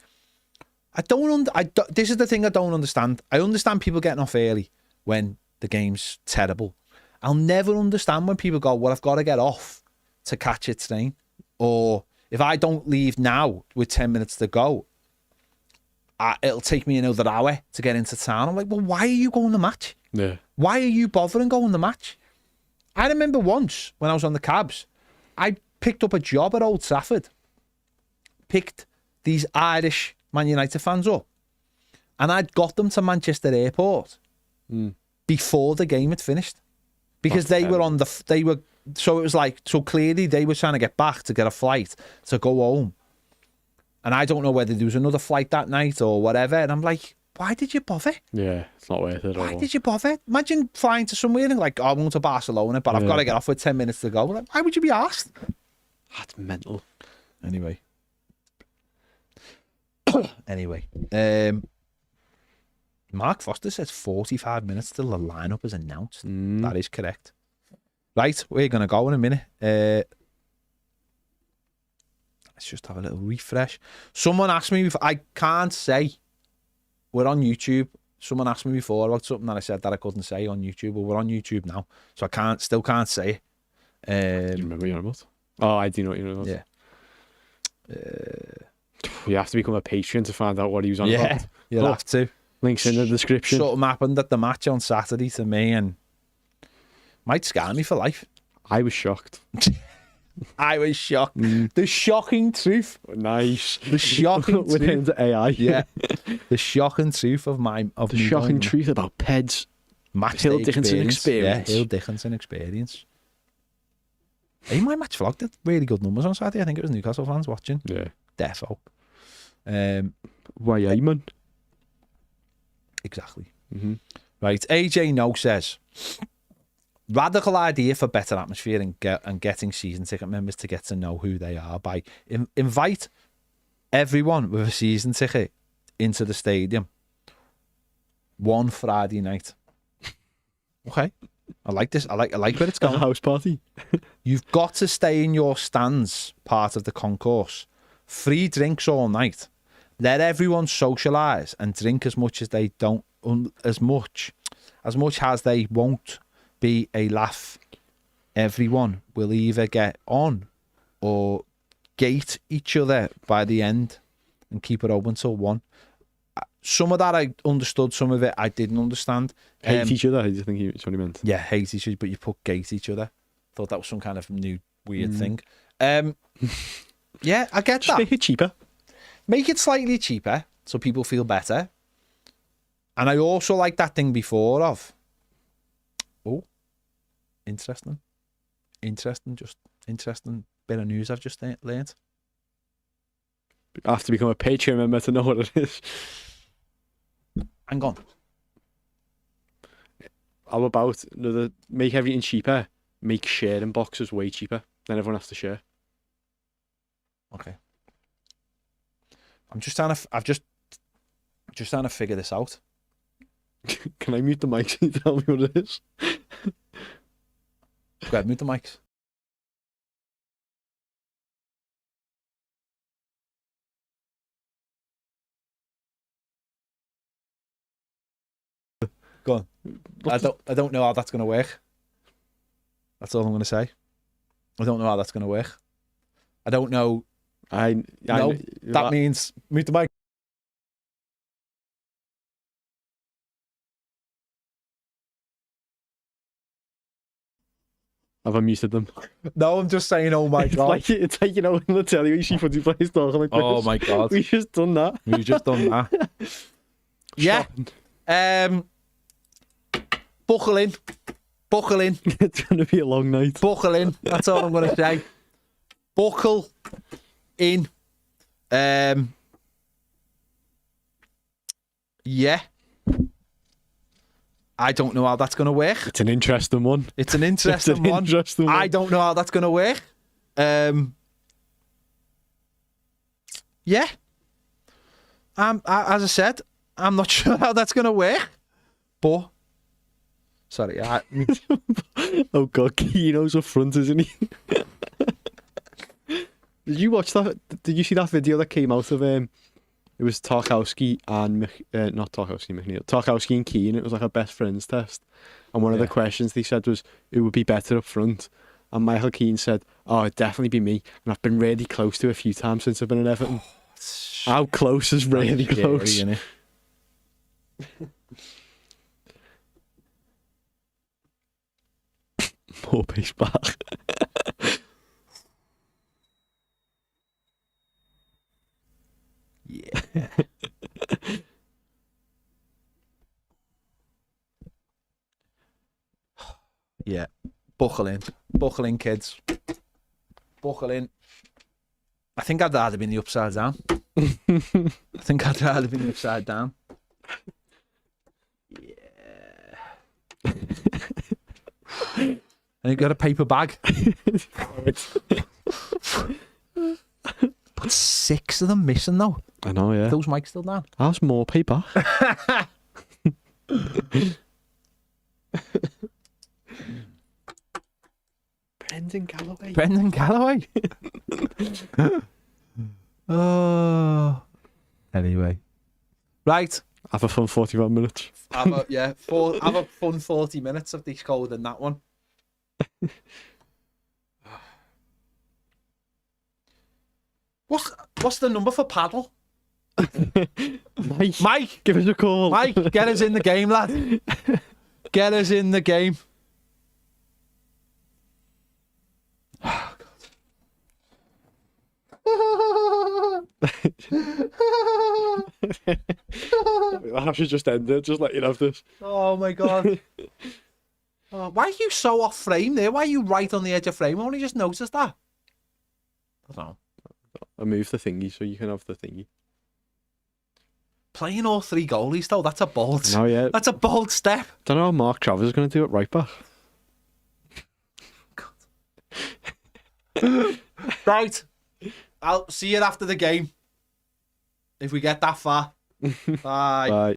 [SPEAKER 1] this is the thing I don't understand. I understand people getting off early when the game's terrible. I'll never understand when people go, well, I've got to get off to catch a train. Or if I don't leave now with 10 minutes to go, it'll take me another hour to get into town. I'm like, well, why are you going to match?
[SPEAKER 2] Yeah.
[SPEAKER 1] Why are you bothering going to match? I remember once when I was on the cabs, I picked up a job at Old Trafford, picked these Irish Man United fans up, and I'd got them to Manchester Airport before the game had finished. Because so it was like, so clearly they were trying to get back to get a flight to go home. And I don't know whether there was another flight that night or whatever. And I'm like, why did you bother?
[SPEAKER 2] Yeah, it's not worth it at all.
[SPEAKER 1] Why did you bother? Imagine flying to somewhere and like, I'm going to Barcelona, but I've got to get off with 10 minutes to go. Like, why would you be asked?
[SPEAKER 2] That's mental.
[SPEAKER 1] Anyway. Mark Foster says 45 minutes till the lineup is announced. That is correct. Right, we're going to go in a minute. Let's just have a little refresh. Someone asked me, I can't say, we're on YouTube. Someone asked me before about something that I said that I couldn't say on YouTube, but we're on YouTube now, so I still can't say it.
[SPEAKER 2] Do you remember what you're about? Oh, I do know what you're about.
[SPEAKER 1] Yeah.
[SPEAKER 2] You have to become a patron to find out what he was on about.
[SPEAKER 1] You'll have to.
[SPEAKER 2] Links in the description.
[SPEAKER 1] Something happened at the match on Saturday to me and might scar me for life.
[SPEAKER 2] I was shocked.
[SPEAKER 1] I was shocked. The shocking truth.
[SPEAKER 2] Nice.
[SPEAKER 1] The shocking
[SPEAKER 2] With
[SPEAKER 1] truth.
[SPEAKER 2] into AI.
[SPEAKER 1] Yeah. The shocking truth of
[SPEAKER 2] the shocking truth about Ped's
[SPEAKER 1] match
[SPEAKER 2] Hill
[SPEAKER 1] day
[SPEAKER 2] Dickinson experience.
[SPEAKER 1] Yeah, Hill Dickinson experience. Hey, my match vlog did really good numbers on Saturday. I think it was Newcastle fans watching.
[SPEAKER 2] Yeah.
[SPEAKER 1] Defo.
[SPEAKER 2] Why, yeah, man?
[SPEAKER 1] Exactly. Right. AJ No says, radical idea for better atmosphere and getting season ticket members to get to know who they are by invite everyone with a season ticket into the stadium one Friday night. Okay. I like this. I like where it's going.
[SPEAKER 2] A house party.
[SPEAKER 1] You've got to stay in your stands, part of the concourse. Free drinks all night. Let everyone socialise and drink as much as they don't, as much as they won't be a laugh. Everyone will either get on or gate each other by the end and keep it open till 1. Some of that I understood, some of it I didn't understand.
[SPEAKER 2] Hate each other, I think that's what he meant.
[SPEAKER 1] Yeah, hate each other, but you put gate each other. Thought that was some kind of new weird thing. Yeah, I get
[SPEAKER 2] Just
[SPEAKER 1] that.
[SPEAKER 2] make it cheaper.
[SPEAKER 1] Make it slightly cheaper so people feel better. And I also like that thing before of, oh, interesting bit of news I've just learned.
[SPEAKER 2] I have to become a Patreon member to know what it is.
[SPEAKER 1] Hang on.
[SPEAKER 2] How about another, make everything cheaper, make sharing boxes way cheaper, then everyone has to share.
[SPEAKER 1] Okay. I'm just trying to figure this out.
[SPEAKER 2] Can I mute the mic and tell me what it is?
[SPEAKER 1] Go ahead, mute the mics. Go on. I don't know how that's gonna work. That's all I'm gonna say. I don't know how that's gonna work. I don't know. That means mute the mic.
[SPEAKER 2] Have I muted them?
[SPEAKER 1] No, I'm just saying, oh my God.
[SPEAKER 2] It's like, you know, when they tell you see footy players talking like this.
[SPEAKER 1] Oh my God.
[SPEAKER 2] We just done that.
[SPEAKER 1] We've just done that. Yeah. Buckle in.
[SPEAKER 2] It's going to be a long night.
[SPEAKER 1] Buckle in. That's all I'm going to say. Buckle in. Yeah. I don't know how that's going to work.
[SPEAKER 2] It's an interesting one.
[SPEAKER 1] It's an interesting one. I don't know how that's going to work. Yeah. As I said, I'm not sure how that's going to work. But, sorry.
[SPEAKER 2] Oh God, Keno's up front, isn't he? Did you watch that? Did you see that video that came out of it was Tarkowski and not Tarkowski, McNeil. Tarkowski and Keane. It was like a best friends test, and one of the questions they said was, "Who would be better up front?" And Michael Keane said, "Oh, it'd definitely be me." And I've been really close to a few times since I've been at Everton. How close is really close?
[SPEAKER 1] Scary,
[SPEAKER 2] More pace back.
[SPEAKER 1] Yeah. Yeah. Buckle in, kids. Buckle in. I think I'd rather be in the upside down. Yeah. And you got a paper bag. But 6 of them missing though.
[SPEAKER 2] I know, yeah.
[SPEAKER 1] Those mics still down.
[SPEAKER 2] How's more paper?
[SPEAKER 1] Brendan Galloway. Oh. Anyway. Right.
[SPEAKER 2] Have a fun 45 minutes.
[SPEAKER 1] Have a fun 40 minutes of this code and that one. What's the number for paddle? Mike,
[SPEAKER 2] give us a call.
[SPEAKER 1] Mike, get us in the game, lad. Get us in the game. Oh,
[SPEAKER 2] I should just end it. Just let you have this.
[SPEAKER 1] Oh my God. Oh, why are you so off frame there? Why are you right on the edge of frame? I only just noticed that. I don't know.
[SPEAKER 2] I moved the thingy so you can have the thingy.
[SPEAKER 1] Playing all three goalies though, that's a bold.
[SPEAKER 2] Oh yeah.
[SPEAKER 1] That's a bold step.
[SPEAKER 2] Don't know how Mark Travers is going to do it right back.
[SPEAKER 1] Right. I'll see you after the game. If we get that far. Bye.
[SPEAKER 2] Bye.